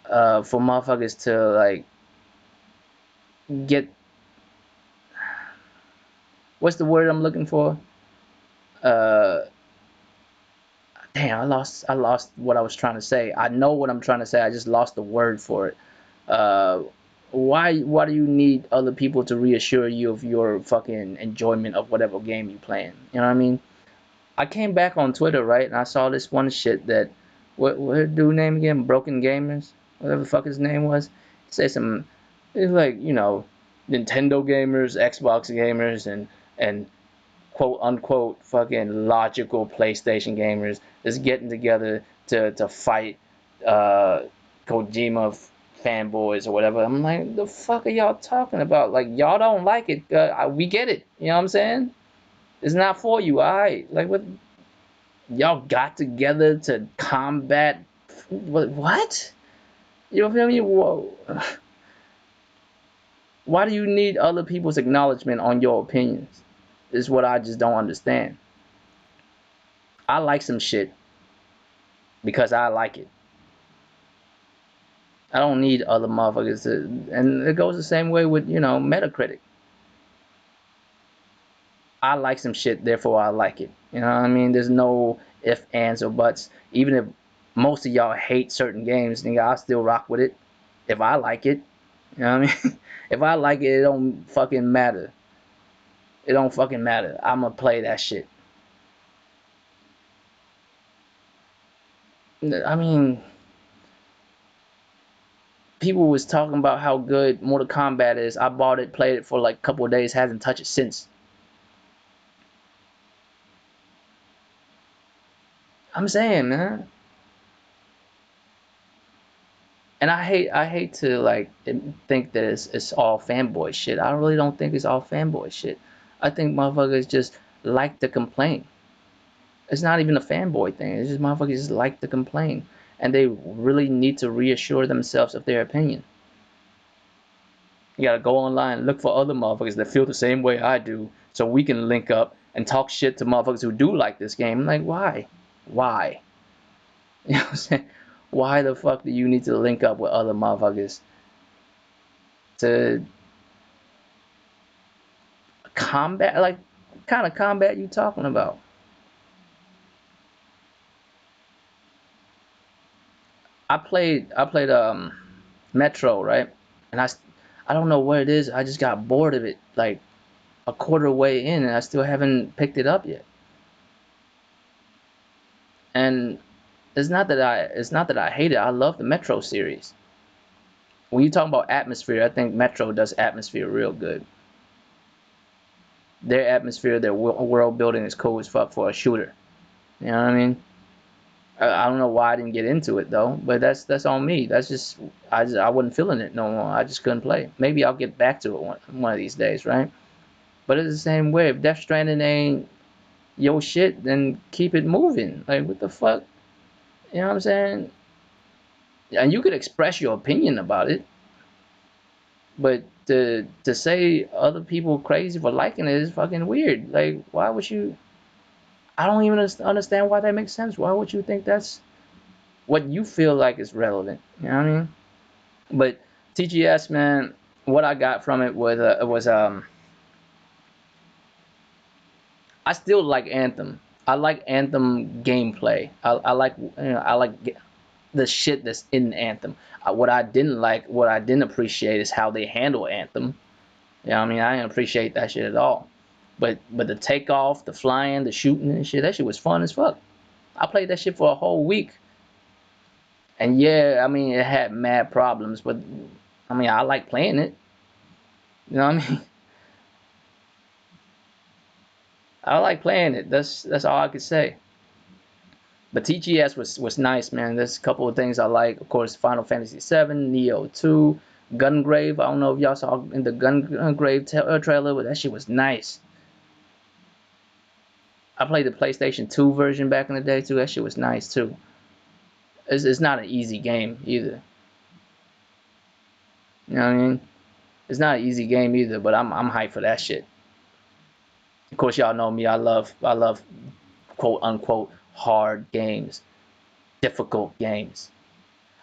for motherfuckers to like get, what's the word I'm looking for? Uh, damn, I lost what I was trying to say. I know what I'm trying to say. I just lost the word for it. Uh, why do you need other people to reassure you of your fucking enjoyment of whatever game you playing? You know what I mean? I came back on Twitter, right, and I saw this one shit that, what her dude name again? Broken Gamers, whatever the fuck his name was. Say some, it's like, Nintendo gamers, Xbox gamers, and quote unquote fucking logical PlayStation gamers is getting together to fight uh Kojima fanboys or whatever. I'm like, the fuck are y'all talking about? Like, y'all don't like it. We get it. You know what I'm saying? It's not for you, alright? Like, what? Y'all got together to combat what? You know what I mean? Whoa. Why do you need other people's acknowledgement on your opinions? Is what I just don't understand. I like some shit because I like it. I don't need other motherfuckers to, and it goes the same way with, Metacritic. I like some shit, therefore I like it. You know what I mean? There's no if, ands, or buts. Even if most of y'all hate certain games, nigga, I still rock with it. If I like it, you know what I mean? If I like it, it don't fucking matter. It don't fucking matter. I'ma play that shit. I mean, people was talking about how good Mortal Kombat is. I bought it, played it for like a couple of days, hasn't touched it since. I'm saying, man. And I hate to like think that it's all fanboy shit. I really don't think it's all fanboy shit. I think motherfuckers just like to complain. It's not even a fanboy thing. It's just motherfuckers just like to complain, and they really need to reassure themselves of their opinion. You gotta go online and look for other motherfuckers that feel the same way I do, so we can link up and talk shit to motherfuckers who do like this game. I'm like, why? Why? You know what I'm saying? Why the fuck do you need to link up with other motherfuckers to combat? Like, what kind of combat you talking about? I played Metro, right? And I don't know what it is. I just got bored of it like a quarter way in, and I still haven't picked it up yet. And it's not that I hate it. I love the Metro series. When you talk about atmosphere, I think Metro does atmosphere real good. Their atmosphere, their world building is cool as fuck for a shooter. You know what I mean? I don't know why I didn't get into it though, but that's on me. That's just I wasn't feeling it no more. I just couldn't play. Maybe I'll get back to it one of these days, right? But it's the same way. If Death Stranding ain't your shit, then keep it moving. Like, what the fuck? You know what I'm saying? And you could express your opinion about it, but to say other people crazy for liking it is fucking weird. Like, why would you? I don't even understand why that makes sense. Why would you think that's what you feel like is relevant? You know what I mean? But TGS, man, what I got from it was I still like Anthem. I like Anthem gameplay. I like I like the shit that's in Anthem. What I didn't appreciate is how they handle Anthem. You know what I mean? I didn't appreciate that shit at all. But the takeoff, the flying, the shooting and shit, that shit was fun as fuck. I played that shit for a whole week. And yeah, I mean, it had mad problems, but I mean, I like playing it. You know what I mean? I like playing it. That's all I could say. But TGS was nice, man. There's a couple of things I like. Of course, Final Fantasy VII, Neo 2, Gungrave. I don't know if y'all saw in the Gungrave trailer, but that shit was nice. I played the PlayStation 2 version back in the day too. That shit was nice too. It's not an easy game either. You know what I mean? It's not an easy game either, but I'm hyped for that shit. Of course, y'all know me. I love quote unquote hard games, difficult games.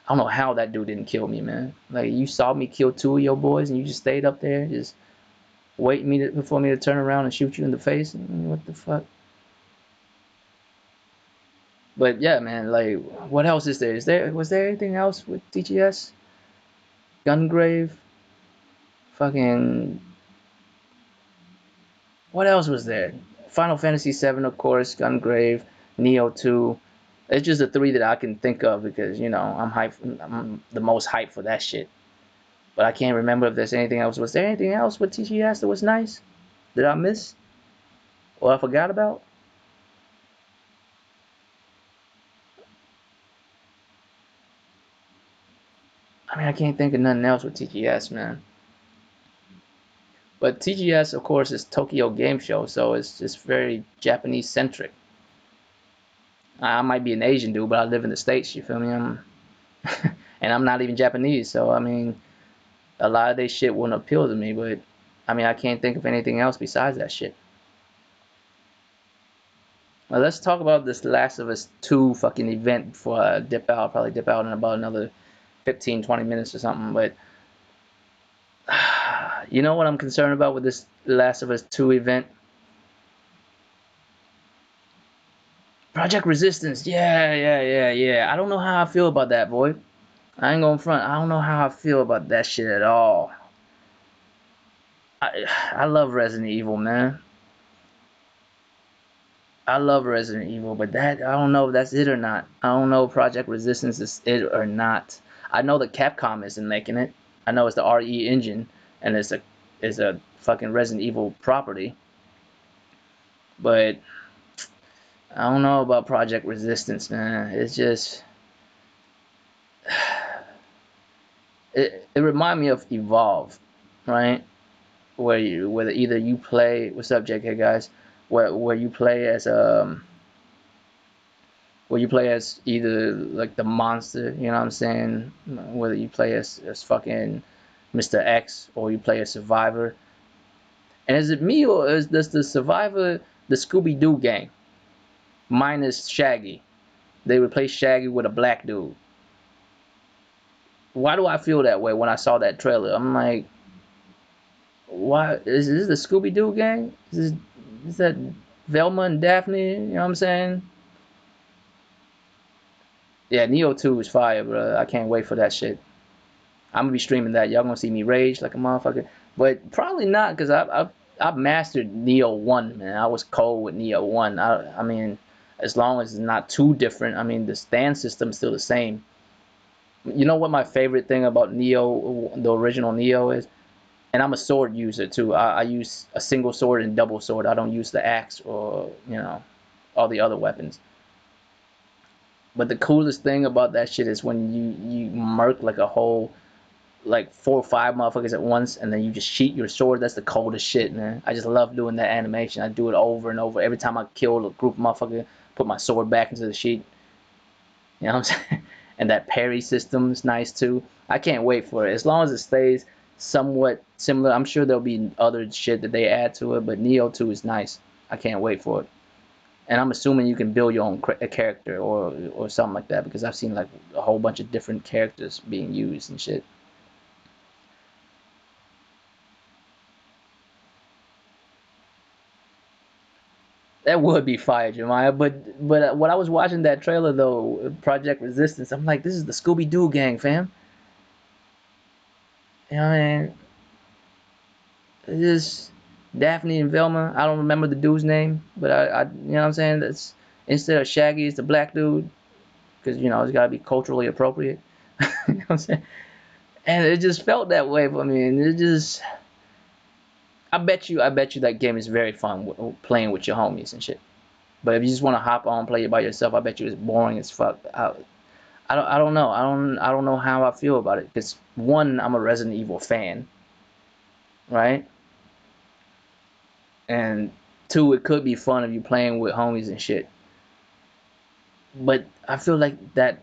I don't know how that dude didn't kill me, man. Like you saw me kill two of your boys, and you just stayed up there, just waiting for me to turn around and shoot you in the face. What the fuck? But yeah, man. Like, what else is there? Was there anything else with TGS? Gungrave, fucking. What else was there? Final Fantasy VII, of course. Gungrave, Neo 2. It's just the three that I can think of because I'm hype. I'm the most hyped for that shit. But I can't remember if there's anything else. Was there anything else with TGS that was nice? Did I miss or I forgot about? I mean, I can't think of nothing else with TGS, man. But TGS, of course, is Tokyo Game Show, so it's just very Japanese centric. I might be an Asian dude, but I live in the States. You feel me? And I'm not even Japanese, so I mean, a lot of this shit wouldn't appeal to me. But I mean, I can't think of anything else besides that shit. Well, let's talk about this Last of Us 2 fucking event before I dip out. I'll probably dip out in about another 15, 20 minutes or something. But you know what I'm concerned about with this Last of Us 2 event? Project Resistance. Yeah, yeah, yeah, yeah. I don't know how I feel about that, boy. I ain't gonna front. I don't know how I feel about that shit at all. I love Resident Evil, man. I love Resident Evil, but that I don't know if that's it or not. I don't know if Project Resistance is it or not. I know that Capcom isn't making it. I know it's the RE engine and it's a fucking Resident Evil property, but I don't know about Project Resistance, man. It's just it remind me of Evolve, right? Whether either you play what's up, JK guys, where you play as where you play as either like the monster, you know what I'm saying? Whether you play as fucking Mr. X or you play as Survivor. And is it me or is this the Survivor the Scooby Doo gang minus Shaggy? They replaced Shaggy with a black dude. Why do I feel that way when I saw that trailer? I'm like, why is this the Scooby Doo gang? Is that Velma and Daphne? You know what I'm saying? Yeah, Neo 2 is fire, bro. I can't wait for that shit. I'm gonna be streaming that. Y'all gonna see me rage like a motherfucker, but probably not because I've mastered Neo 1, man. I was cold with Neo 1. I mean, as long as it's not too different. I mean, the stand system's still the same. You know what my favorite thing about Neo, the original Neo, is? And I'm a sword user too. I use a single sword and double sword. I don't use the axe or all the other weapons. But the coolest thing about that shit is when you murk like a whole like 4 or 5 motherfuckers at once, and then you just sheet your sword. That's the coldest shit, man. I just love doing that animation. I do it over and over. Every time I kill a group of motherfuckers, put my sword back into the sheet. You know what I'm saying? And that parry system is nice too. I can't wait for it. As long as it stays somewhat similar, I'm sure there'll be other shit that they add to it. But Neo 2 is nice. I can't wait for it. And I'm assuming you can build your own character or something like that because I've seen like a whole bunch of different characters being used and shit. That would be fire, Jemiah. But when I was watching that trailer though, Project Resistance, I'm like, this is the Scooby Doo gang, fam. You know what I mean? It's just Daphne and Velma. I don't remember the dude's name, but I you know what I'm saying? Instead of Shaggy, it's the black dude because it's got to be culturally appropriate. You know what I'm saying? And it just felt that way for me, and it just. I bet you that game is very fun playing with your homies and shit. But if you just want to hop on play it by yourself, I bet you it's boring as fuck. I don't know. I don't know how I feel about it because one, I'm a Resident Evil fan, right? And two, it could be fun if you playing with homies and shit. But I feel like that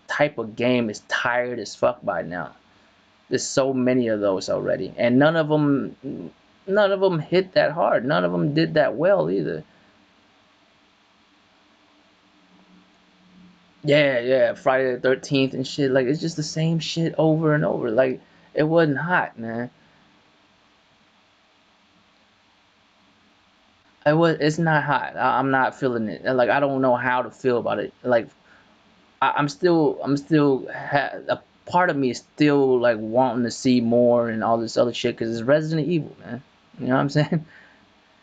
type of game is tired as fuck by now. There's so many of those already, and none of them hit that hard. None of them did that well either. Yeah, yeah, Friday the 13th and shit. Like it's just the same shit over and over. Like it wasn't hot, man. It's not hot. I'm not feeling it. Like I don't know how to feel about it. Like a part of me is still like wanting to see more and all this other shit because it's Resident Evil, man. You know what I'm saying?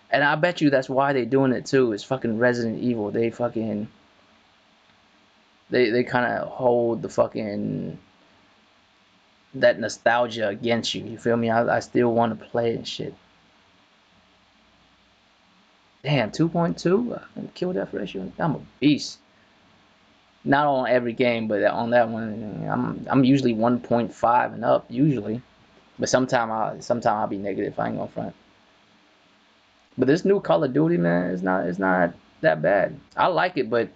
And I bet you that's why they doing it too. It's fucking Resident Evil. They kind of hold the fucking that nostalgia against you. You feel me? I still want to play and shit. Damn, 2.2? Kill death ratio. I'm a beast. Not on every game, but on that one, I'm usually 1.5 and up usually. But sometime I'll be negative. I ain't gonna front. But this new Call of Duty, man, it's not that bad. I like it, but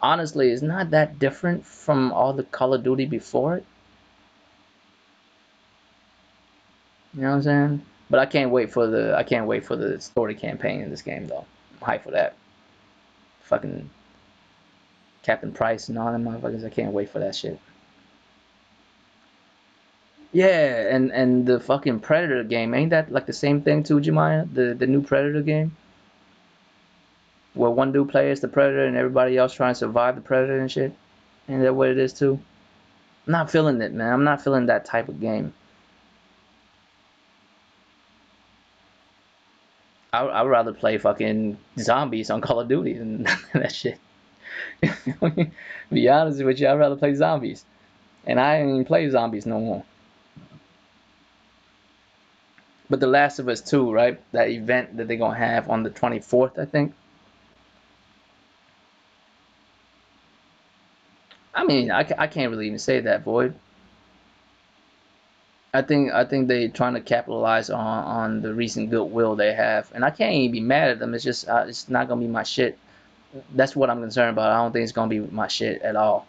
honestly, it's not that different from all the Call of Duty before it. You know what I'm saying? But I can't wait for the story campaign in this game though. I'm hyped for that. Fucking Captain Price and all them motherfuckers. I can't wait for that shit. Yeah, and the fucking Predator game, ain't that like the same thing too, Jemiah? The new Predator game? Where one dude plays the Predator and everybody else trying to survive the Predator and shit? Ain't that what it is too? I'm not feeling it, man. I'm not feeling that type of game. I'd rather play fucking zombies on Call of Duty than that shit. Be honest with you, I'd rather play zombies. And I ain't even play zombies no more. But The Last of Us 2, right? That event that they're gonna have on the 24th, I think. I mean, I can't really even say that, Void. I think they trying to capitalize on the recent goodwill they have, and I can't even be mad at them. It's just it's not gonna be my shit. That's what I'm concerned about. I don't think it's gonna be my shit at all.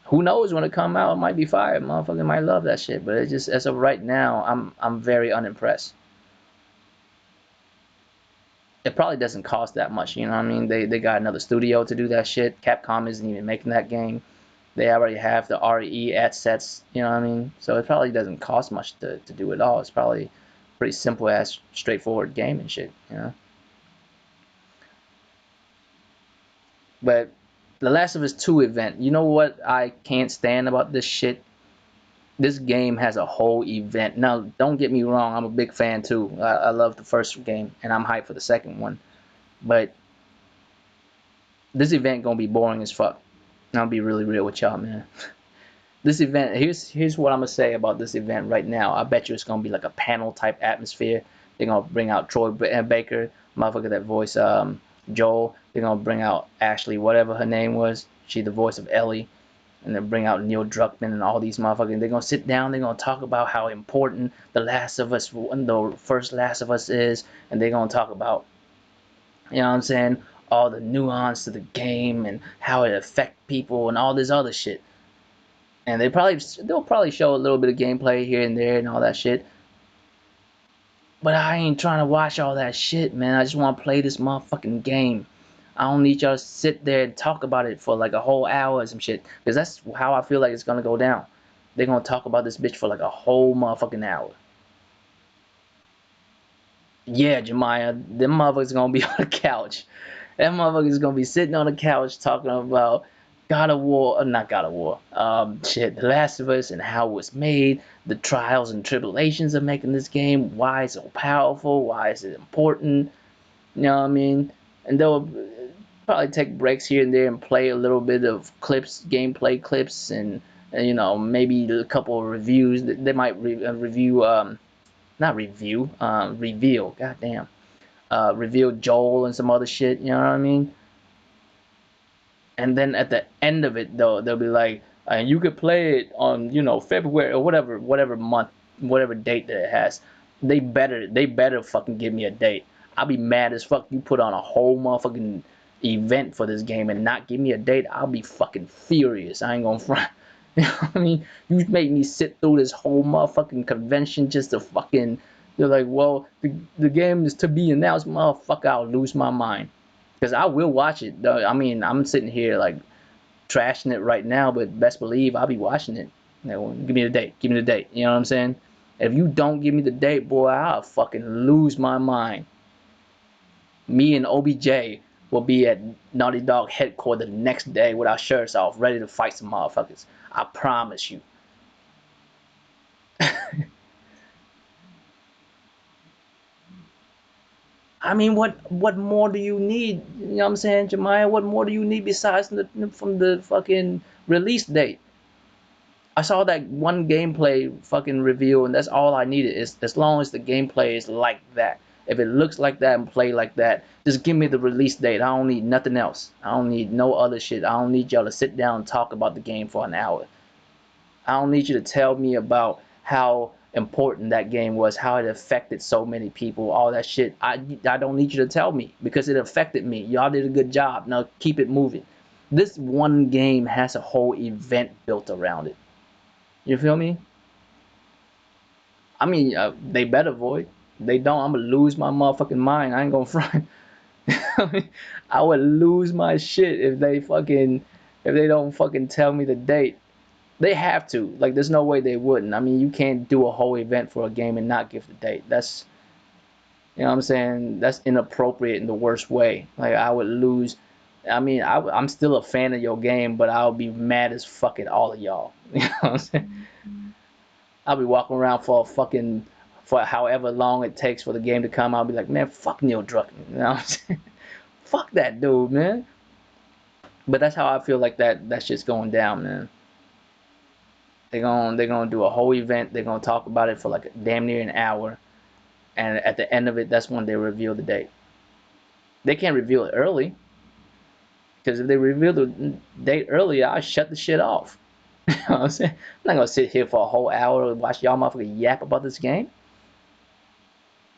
Who knows when it come out? It might be fire. Motherfucker might love that shit, but it's just as of right now, I'm very unimpressed. It probably doesn't cost that much. You know what I mean? They got another studio to do that shit. Capcom isn't even making that game. They already have the RE assets. You know what I mean? So it probably doesn't cost much to do it all. It's probably pretty simple ass, straightforward game and shit. You know. But the Last of Us 2 event. You know what I can't stand about this shit? This game has a whole event. Now, don't get me wrong. I'm a big fan too. I love the first game, and I'm hyped for the second one. But this event gonna be boring as fuck. I'll be really real with y'all, man. This event, here's what I'm gonna say about this event right now. I bet you it's gonna be like a panel type atmosphere. They're gonna bring out Troy Baker, motherfucker that voice Joel. They're gonna bring out Ashley, whatever her name was. She the voice of Ellie, and then bring out Neil Druckmann and all these motherfuckers. They're gonna sit down. They're gonna talk about how important the Last of Us, the first Last of Us is, and they're gonna talk about, you know what I'm saying, all the nuance to the game and how it affect people and all this other shit. And they'll probably show a little bit of gameplay here and there and all that shit. But I ain't trying to watch all that shit, man. I just want to play this motherfucking game. I don't need y'all to sit there and talk about it for like a whole hour or some shit. Because that's how I feel like it's gonna go down. They're gonna talk about this bitch for like a whole motherfucking hour. Yeah, Jemiah, them motherfuckers gonna be on the couch. That motherfucker's gonna be sitting on the couch talking about God of War, not God of War, shit, The Last of Us and how it was made, the trials and tribulations of making this game, why it's so powerful, why is it important, you know what I mean? And they'll probably take breaks here and there and play a little bit of clips, gameplay clips, and you know, maybe a couple of reviews. They might review, not review, reveal. Goddamn, reveal Joel and some other shit. You know what I mean? And then at the end of it, though, they'll be like, and you could play it on, you know, February or whatever month, whatever date that it has. They better fucking give me a date. I'll be mad as fuck. You put on a whole motherfucking event for this game and not give me a date. I'll be fucking furious. I ain't gonna front. You know what I mean? You made me sit through this whole motherfucking convention just to fucking. You're like, well, the game is to be announced, motherfucker. I'll lose my mind. Because I will watch it. Though. I mean, I'm sitting here like trashing it right now, but best believe I'll be watching it. You know, give me the date. Give me the date. You know what I'm saying? If you don't give me the date, boy, I'll fucking lose my mind. Me and OBJ will be at Naughty Dog headquarters the next day with our shirts off, ready to fight some motherfuckers. I promise you. I mean, what more do you need? You know what I'm saying, Jemiah? What more do you need besides from the fucking release date? I saw that one gameplay fucking reveal, and that's all I needed. Is as long as the gameplay is like that. If it looks like that and play like that, just give me the release date. I don't need nothing else. I don't need no other shit. I don't need y'all to sit down and talk about the game for an hour. I don't need you to tell me about how important that game was, how it affected so many people, all that shit. I don't need you to tell me because it affected me. Y'all did a good job. Now keep it moving. This one game has a whole event built around it. You feel me? I mean, they better void. They don't. I'm gonna lose my motherfucking mind. I ain't gonna front. I would lose my shit if they don't fucking tell me the date. They have to. Like, there's no way they wouldn't. I mean, you can't do a whole event for a game and not give the date. That's, you know what I'm saying? That's inappropriate in the worst way. Like, I would lose. I mean, I'm still a fan of your game, but I'll be mad as fuck at all of y'all. You know what I'm saying? I'll be walking around for however long it takes for the game to come. I'll be like, man, fuck Neil Druckmann. You know what I'm saying? Fuck that dude, man. But that's how I feel like that shit's going down, man. They're gonna do a whole event. They're gonna talk about it for like damn near an hour, and at the end of it, that's when they reveal the date. They can't reveal it early because if they reveal the date early, I'll shut the shit off. You know what I'm saying? I'm not gonna sit here for a whole hour and watch y'all motherfucker yap about this game.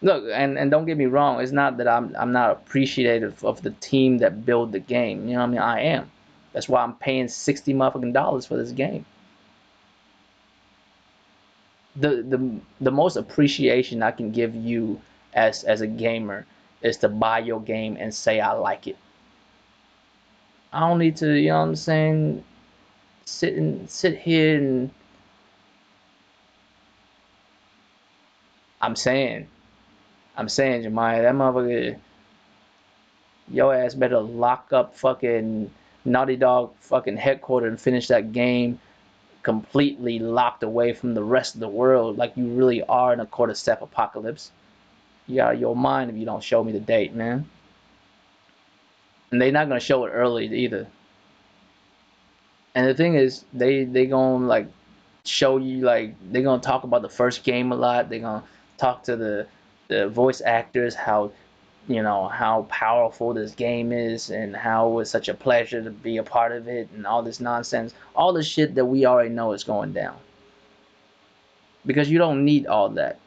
Look, and don't get me wrong. It's not that I'm not appreciative of the team that build the game. You know what I mean? I am. That's why I'm paying $60 for this game. The most appreciation I can give you as a gamer is to buy your game and say I like it. I don't need to, you know what I'm saying, sit here and I'm saying I'm saying Jemiah, that motherfucker, your ass better lock up fucking Naughty Dog fucking headquarters and finish that game completely locked away from the rest of the world like you really are in a quarter-step apocalypse. You out of your mind if you don't show me the date, man. And they're not gonna show it early either. And the thing is, they gonna like show you like they're gonna talk about the first game a lot. They're gonna talk to the voice actors how how powerful this game is and how it's such a pleasure to be a part of it and all this nonsense, all the shit that we already know is going down. Because you don't need all that.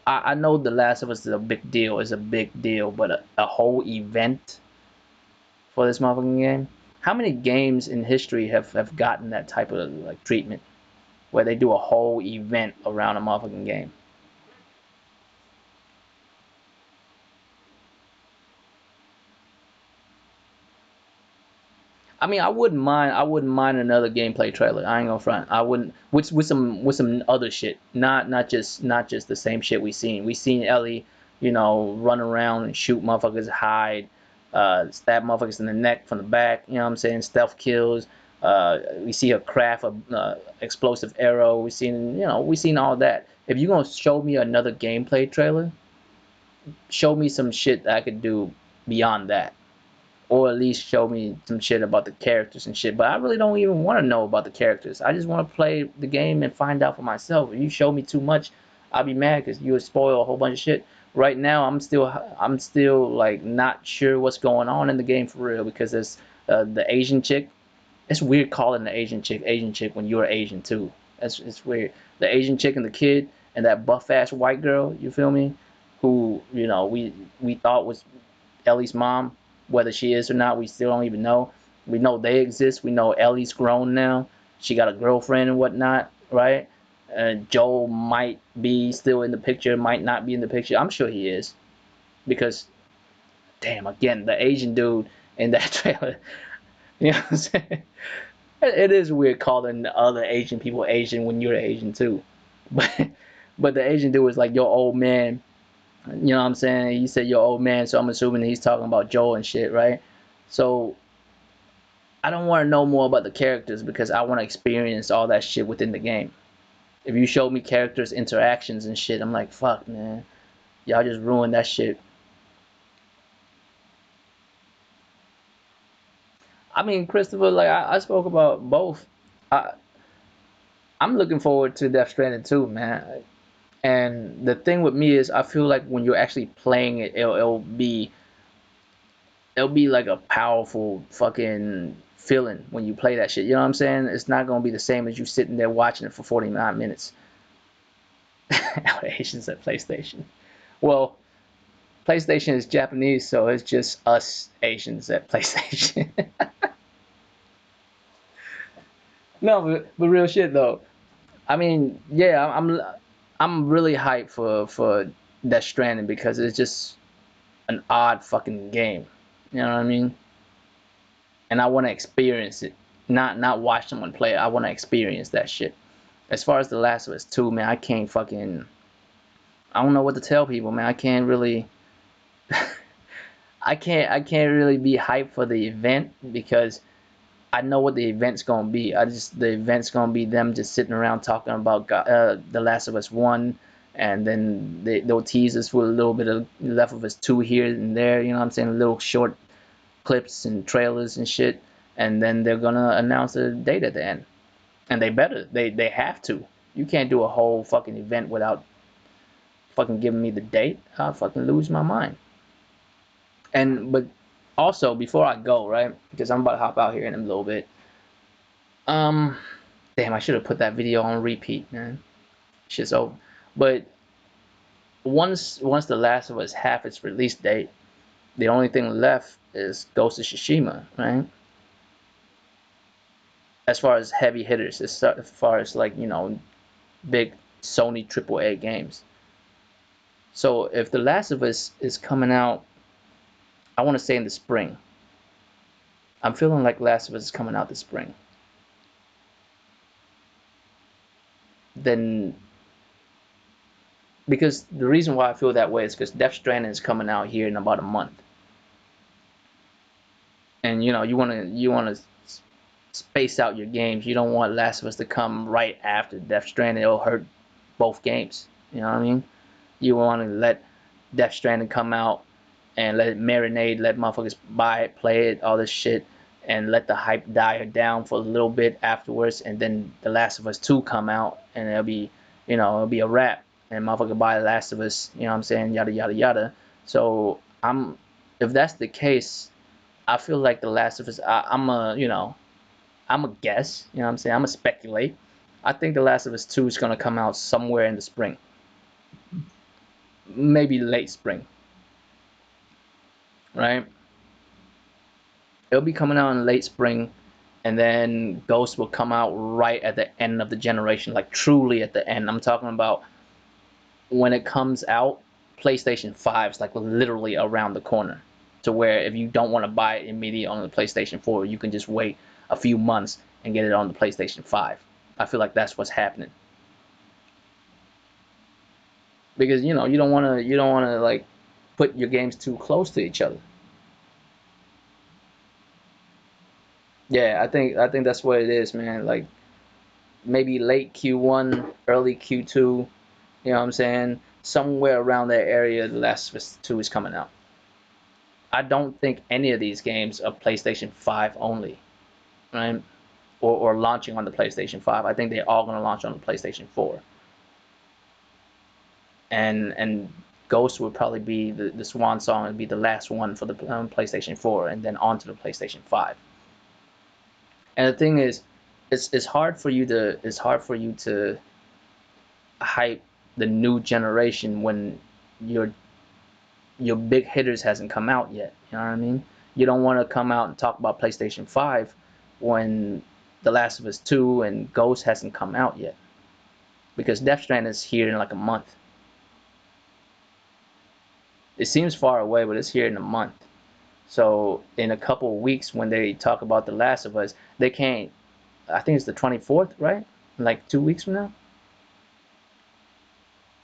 I know The Last of Us is a big deal, but a whole event for this motherfucking game. How many games in history have gotten that type of like treatment where they do a whole event around a motherfucking game? I mean, I wouldn't mind another gameplay trailer. I ain't gonna front. I wouldn't with some other shit. Not just the same shit we seen. We seen Ellie, run around and shoot motherfuckers, hide, stab motherfuckers in the neck from the back. You know what I'm saying? Stealth kills. We see her craft a explosive arrow. We seen all that. If you gonna show me another gameplay trailer, show me some shit that I could do beyond that. or at least show me some shit about the characters and shit. But I really don't even want to know about the characters. I just want to play the game and find out for myself. If you show me too much, I'll be mad because you would spoil a whole bunch of shit. Right now, I'm still like not sure what's going on in the game for real because there's the Asian chick. It's weird calling the Asian chick when you're Asian too. It's weird. The Asian chick and the kid and that buff ass white girl. You feel me? Who we thought was Ellie's mom. Whether she is or not, we still don't even know. We know they exist. We know Ellie's grown now. She got a girlfriend and whatnot, right? Joel might be still in the picture, might not be in the picture. I'm sure he is because, damn, again, the Asian dude in that trailer. You know what I'm saying? It is weird calling the other Asian people Asian when you're Asian too, but the Asian dude was like your old man. You know what I'm saying? He said your old man, so I'm assuming he's talking about Joel and shit, right? So I don't want to know more about the characters because I want to experience all that shit within the game. If you show me characters' interactions and shit, I'm like, fuck, man, y'all just ruined that shit. I mean, Christopher, like I spoke about both. I, I'm looking forward to Death Stranding too, man. And the thing with me is, I feel like when you're actually playing it, it'll be like a powerful fucking feeling when you play that shit. You know what I'm saying? It's not gonna be the same as you sitting there watching it for 49 minutes. Asians at PlayStation. Well, PlayStation is Japanese, so it's just us Asians at PlayStation. No, but real shit though. I mean, yeah, I'm really hyped for Death Stranding because it's just an odd fucking game. You know what I mean? And I want to experience it, not watch someone play it. I want to experience that shit. As far as The Last of Us 2, man, I don't know what to tell people, man. I can't really I can't really be hyped for the event because I know what the event's gonna be. The event's gonna be them just sitting around talking about The Last of Us 1, and then they'll tease us with a little bit of Left of Us 2 here and there. You know what I'm saying? Little short clips and trailers and shit, and then they're gonna announce a date at the end. And they have to. You can't do a whole fucking event without fucking giving me the date. I'll fucking lose my mind. And but also before I go, right? Because I'm about to hop out here in a little bit. Um, damn, I should have put that video on repeat, man. Shit's over. But once The Last of Us have its release date, the only thing left is Ghost of Tsushima, right? As far as heavy hitters, as far as like big Sony AAA games. So if The Last of Us is coming out, I want to say in the spring. I'm feeling like Last of Us is coming out this spring. Then because the reason why I feel that way is because Death Stranding is coming out here in about a month, and you wanna space out your games. You don't want Last of Us to come right after Death Stranding. It'll hurt both games. You know what I mean? You want to let Death Stranding come out and let it marinate, let motherfuckers buy it, play it, all this shit, and let the hype die down for a little bit afterwards, and then The Last of Us 2 come out, and it'll be a wrap, and motherfucker buy The Last of Us, you know what I'm saying, yada yada yada. So if that's the case, I feel like The Last of Us, I'm a guess, you know what I'm saying, I'm a speculate. I think The Last of Us 2 is gonna come out somewhere in the spring, maybe late spring, right? It'll be coming out in late spring, and then Ghost will come out right at the end of the generation, like truly at the end. I'm talking about when it comes out, PlayStation 5 is like literally around the corner. To where if you don't want to buy it immediately on the PlayStation 4, you can just wait a few months and get it on the PlayStation 5. I feel like that's what's happening because you don't want to like put your games too close to each other. Yeah, I think that's what it is, man. Like maybe late Q1, early Q2. You know what I'm saying? Somewhere around that area, The Last of Us 2 is coming out. I don't think any of these games are PlayStation 5 only, right? Or launching on the PlayStation 5. I think they're all going to launch on the PlayStation 4. And Ghost would probably be the swan song and be the last one for the PlayStation 4, and then on to the PlayStation 5. And the thing is, it's hard for you to hype the new generation when your your big hitters hasn't come out yet. You know what I mean? You don't want to come out and talk about PlayStation 5 when The Last of Us 2 and Ghost hasn't come out yet, because Death Stranding is here in like a month. It seems far away, but it's here in a month. So in a couple of weeks, when they talk about The Last of Us, they can't. I think it's the 24th, right? Like 2 weeks from now,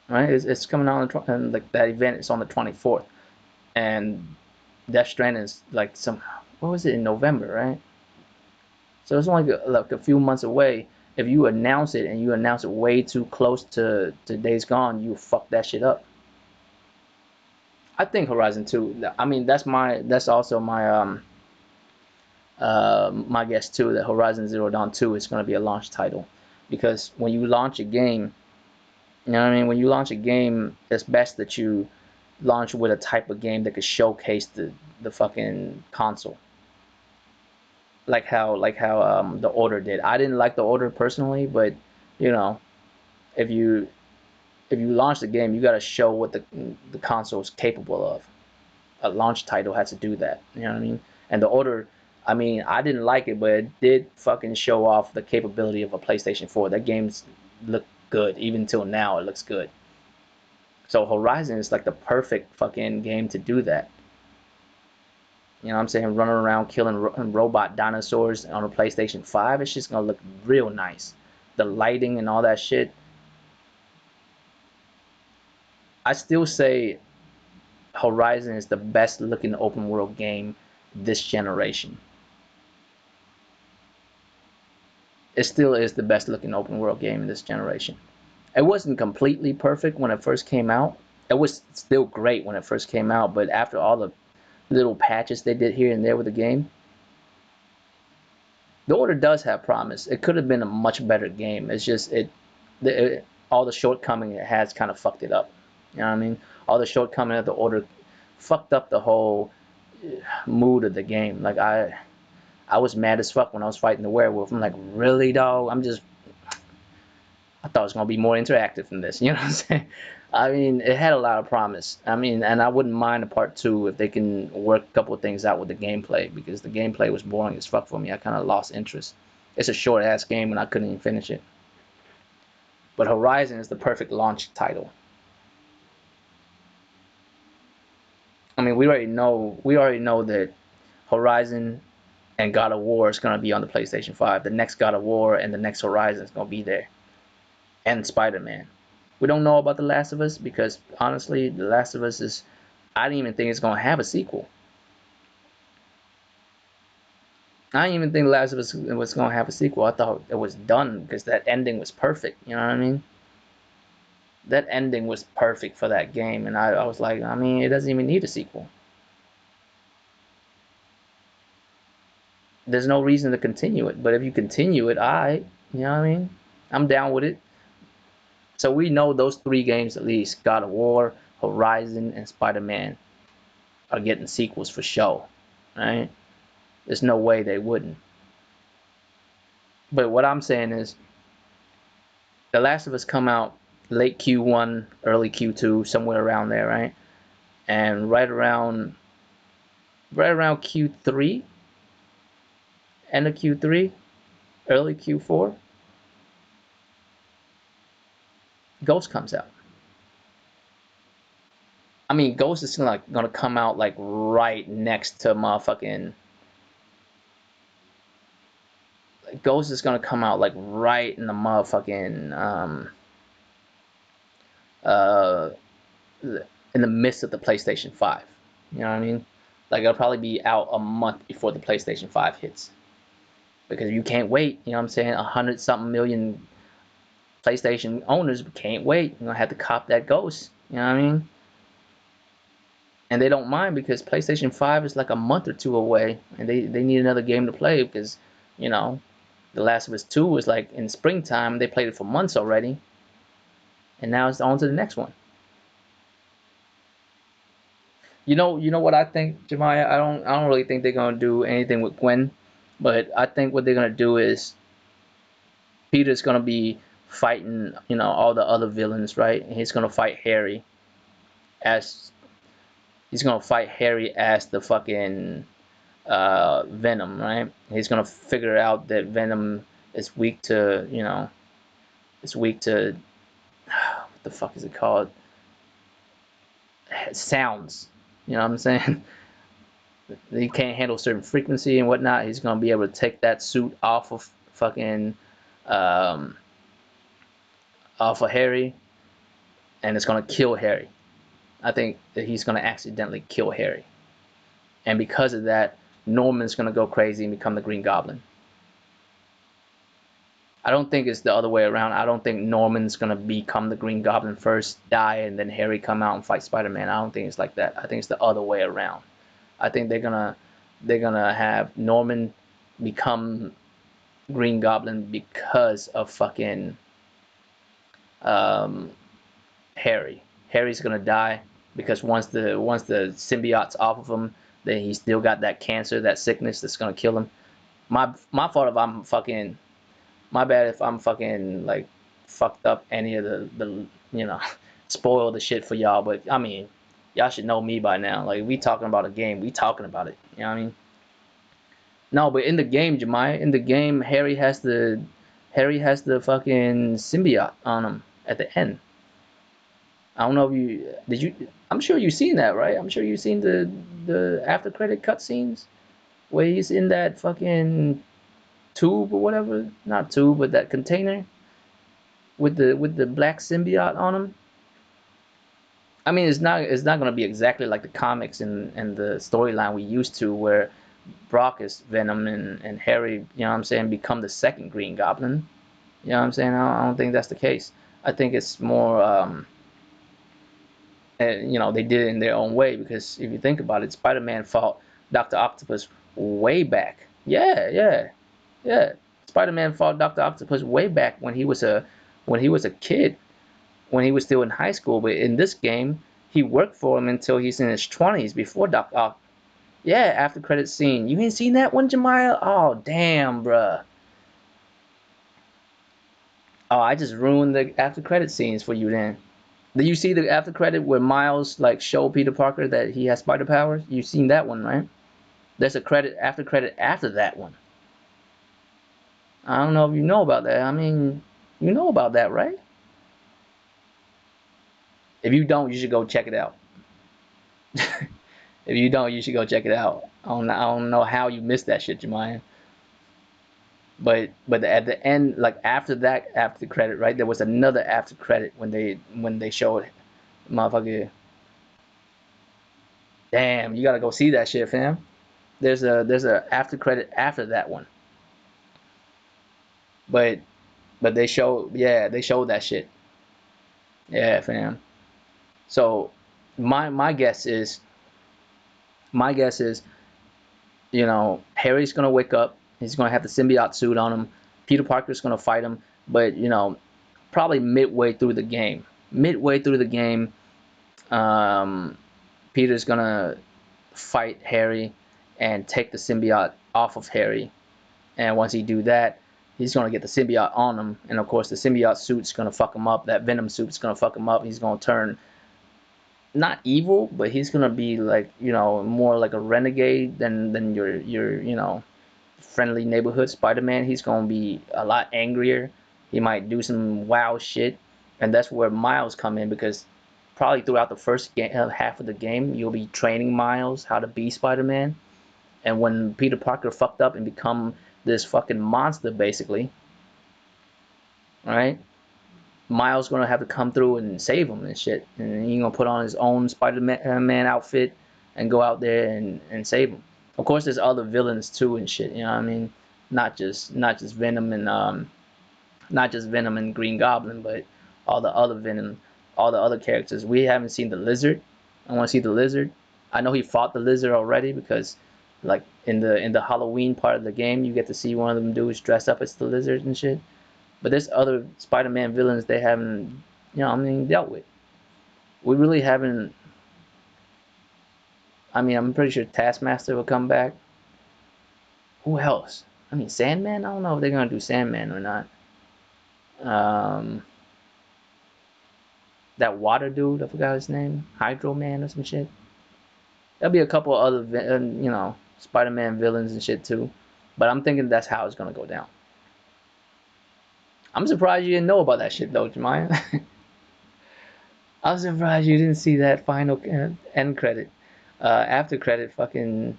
right? It's coming out on and like that event is on the 24th, and Death Stranding is like some. What was it in November, right? So it's only like a few months away. If you announce it and you announce it way too close to Days Gone, you fuck that shit up. I think Horizon 2. I mean, that's also my guess too, that Horizon Zero Dawn 2 is going to be a launch title, because when you launch a game, you know what I mean. When you launch a game, it's best that you launch with a type of game that could showcase the fucking console, like how the Order did. I didn't like the Order personally, but you know, if you if you launch the game, you got to show what the console is capable of. A launch title has to do that. You know what I mean? And the Order, I mean, I didn't like it, but it did fucking show off the capability of a PlayStation 4. That game's look good. Even till now, it looks good. So Horizon is like the perfect fucking game to do that. You know what I'm saying? Running around killing robot dinosaurs on a PlayStation 5, it's just gonna look real nice. The lighting and all that shit. I still say Horizon is the best looking open world game this generation. It still is the best looking open world game in this generation. It wasn't completely perfect when it first came out. It was still great when it first came out, but after all the little patches they did here and there with the game, the Order does have promise. It could have been a much better game. It's just all the shortcoming it has kind of fucked it up. You know what I mean? All the shortcoming of the Order fucked up the whole mood of the game. Like I was mad as fuck when I was fighting the werewolf. I'm like, really, dog? I thought it was gonna be more interactive than this. You know what I'm saying? I mean, it had a lot of promise. I mean, and I wouldn't mind a part two if they can work a couple of things out with the gameplay, because the gameplay was boring as fuck for me. I kind of lost interest. It's a short ass game and I couldn't even finish it. But Horizon is the perfect launch title. I mean, we already know that Horizon and God of War is gonna be on the PlayStation 5. The next God of War and the next Horizon is gonna be there, and Spider-Man. We don't know about The Last of Us because honestly, The Last of Us is, I didn't even think it's gonna have a sequel. I didn't even think The Last of Us was gonna have a sequel. I thought it was done because that ending was perfect. You know what I mean? That ending was perfect for that game, and I was like, I mean, it doesn't even need a sequel. There's no reason to continue it. But if you continue it, you know what I mean? I'm down with it. So we know those three games at least, God of War, Horizon, and Spider-Man, are getting sequels for show, right? There's no way they wouldn't. But what I'm saying is, The Last of Us come out late Q1, early Q2, somewhere around there, right? And right around Q3, end of Q3, early Q4, Ghost comes out. I mean, Ghost is gonna come out like right next to motherfucking. Ghost is gonna come out like right in the motherfucking uh in the midst of the PlayStation 5. You know what I mean? Like it'll probably be out a month before the PlayStation 5 hits. Because you can't wait, you know what I'm saying? 100 something million PlayStation owners can't wait. You're gonna have to cop that Ghost. You know what I mean? and they don't mind because PlayStation 5 is like a month or two away, and they need another game to play because, you know, The Last of Us 2 was like in springtime. They played it for months already, and now it's on to the next one. You know what I think, Jemiah? I don't really think they're gonna do anything with Gwen, but I think what they're gonna do is Peter's gonna be fighting, all the other villains, right? And he's gonna fight Harry as the fucking Venom, right? He's gonna figure out that Venom is weak to, it's weak to what the fuck is it called? Sounds. You know what I'm saying? He can't handle certain frequency and whatnot. He's gonna be able to take that suit off of fucking um, off of Harry, and it's gonna kill Harry. I think that he's gonna accidentally kill Harry, and because of that, Norman's gonna go crazy and become the Green Goblin. I don't think it's the other way around. I don't think Norman's gonna become the Green Goblin first, die, and then Harry come out and fight Spider-Man. I don't think it's like that. I think it's the other way around. I think they're gonna have Norman become Green Goblin because of fucking um, Harry. Harry's gonna die because once the symbiote's off of him, then he's still got that cancer, that sickness that's gonna kill him. My fault if I'm fucking my bad if I'm fucking like fucked up any of the spoil the shit for y'all. But I mean, y'all should know me by now. Like we talking about a game, we talking about it. You know what I mean? No, but in the game, Jemiah, in the game, Harry has the fucking symbiote on him at the end. I don't know if you did you. I'm sure you've seen that, right? I'm sure you've seen the after credit cutscenes where he's in that fucking tube or whatever, not tube, but that container with the black symbiote on him. I mean, it's not gonna be exactly like the comics and the storyline we used to, where Brock is Venom and Harry, you know what I'm saying, become the second Green Goblin. You know what I'm saying? I don't think that's the case. I think it's more, they did it in their own way because if you think about it, Spider-Man fought Doctor Octopus way back. Yeah, yeah, yeah. Spider-Man fought Doctor Octopus way back when he was a kid, when he was still in high school. But in this game, he worked for him until he's in his 20s before Doctor Oct. Yeah, after credit scene. You ain't seen that one, Jemiah? Oh, damn, bruh. Oh, I just ruined the after credit scenes for you then. Did you see the after credit where Miles like showed Peter Parker that he has spider powers? You've seen that one, right? There's a credit after that one. I don't know if you know about that. I mean, you know about that, right? If you don't, you should go check it out. If you don't, you should go check it out. I don't know how you missed that shit, Jemiah. But at the end, like after that, after the credit, right? There was another after credit when they showed motherfucker. Damn, you gotta go see that shit, fam. There's a after credit after that one, but they showed that shit. Yeah, fam. So my guess is my guess is Harry's gonna wake up. He's gonna have the symbiote suit on him. Peter Parker's gonna fight him, but probably midway through the game, um, Peter's gonna fight Harry and take the symbiote off of Harry. And once he do that, he's gonna get the symbiote on him, and of course the symbiote suit's gonna fuck him up. That Venom suit's gonna fuck him up. He's gonna turn not evil, but he's gonna be like more like a renegade than your friendly neighborhood Spider-Man. He's gonna be a lot angrier. He might do some wild shit, and that's where Miles come in because probably throughout the first half of the game, you'll be training Miles how to be Spider-Man. And when Peter Parker fucked up and become this fucking monster, basically, right? Miles gonna have to come through and save him and shit, and he gonna put on his own Spider-Man outfit and go out there and save him. Of course, there's other villains too and shit. You know what I mean? Not just Venom and not just Venom and Green Goblin, but all the other Venom, all the other characters. We haven't seen the Lizard. I want to see the Lizard. I know he fought the lizard already because, like in the Halloween part of the game, you get to see one of them dudes dressed up as the lizard and shit. But there's other Spider-Man villains they haven't, I mean, dealt with. We really haven't. I mean, I'm pretty sure Taskmaster will come back. Who else? I mean, Sandman. I don't know if they're gonna do Sandman or not. Um, that water dude, I forgot his name, Hydro Man or some shit. There'll be a couple other, Spider-Man villains and shit too. But I'm thinking that's how it's gonna go down. I'm surprised you didn't know about that shit though, Jemiah. I'm surprised you didn't see that final end credit, after credit fucking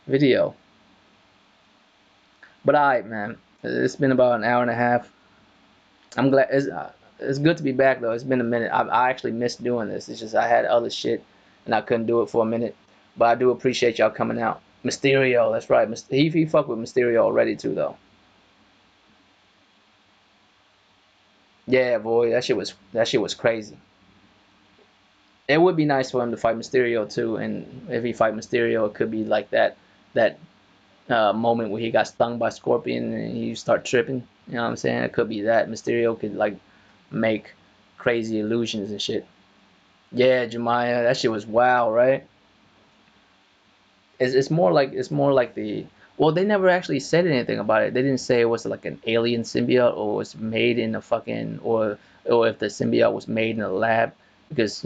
video. But alright, man. It's been about an hour and a half. I'm glad. It's good to be back though. It's been a minute. I actually missed doing this. It's just I had other shit and I couldn't do it for a minute. But I do appreciate y'all coming out. Mysterio, that's right. He fucked with Mysterio already too though. Yeah, boy, that shit was crazy. It would be nice for him to fight Mysterio too, and if he fight Mysterio, it could be like that moment where he got stung by Scorpion and he start tripping. You know what I'm saying? It could be that Mysterio could like make crazy illusions and shit. Yeah, Jemiah, that shit was wow, right? It's more like the well, they never actually said anything about it. They didn't say it was like an alien symbiote or was made in a fucking or if the symbiote was made in a lab because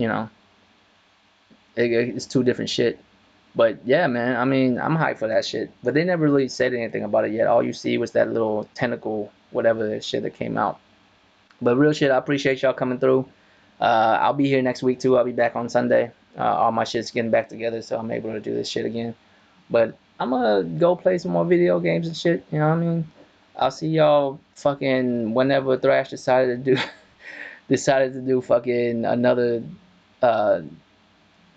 it's two different shit. But yeah, man, I mean, I'm hyped for that shit. But they never really said anything about it yet. All you see was that little tentacle, whatever that shit that came out. But real shit, I appreciate y'all coming through. I'll be here next week too. I'll be back on Sunday. All my shit's getting back together, so I'm able to do this shit again. But I'm gonna go play some more video games and shit. You know what I mean? I'll see y'all fucking whenever Thrash decided to do fucking another uh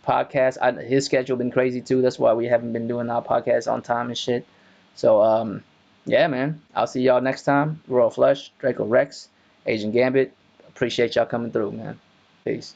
podcast. His schedule been crazy too. That's why we haven't been doing our podcast on time and shit. So yeah, man. I'll see y'all next time. Royal Flush, Draco Rex, Asian Gambit. Appreciate y'all coming through, man. Peace.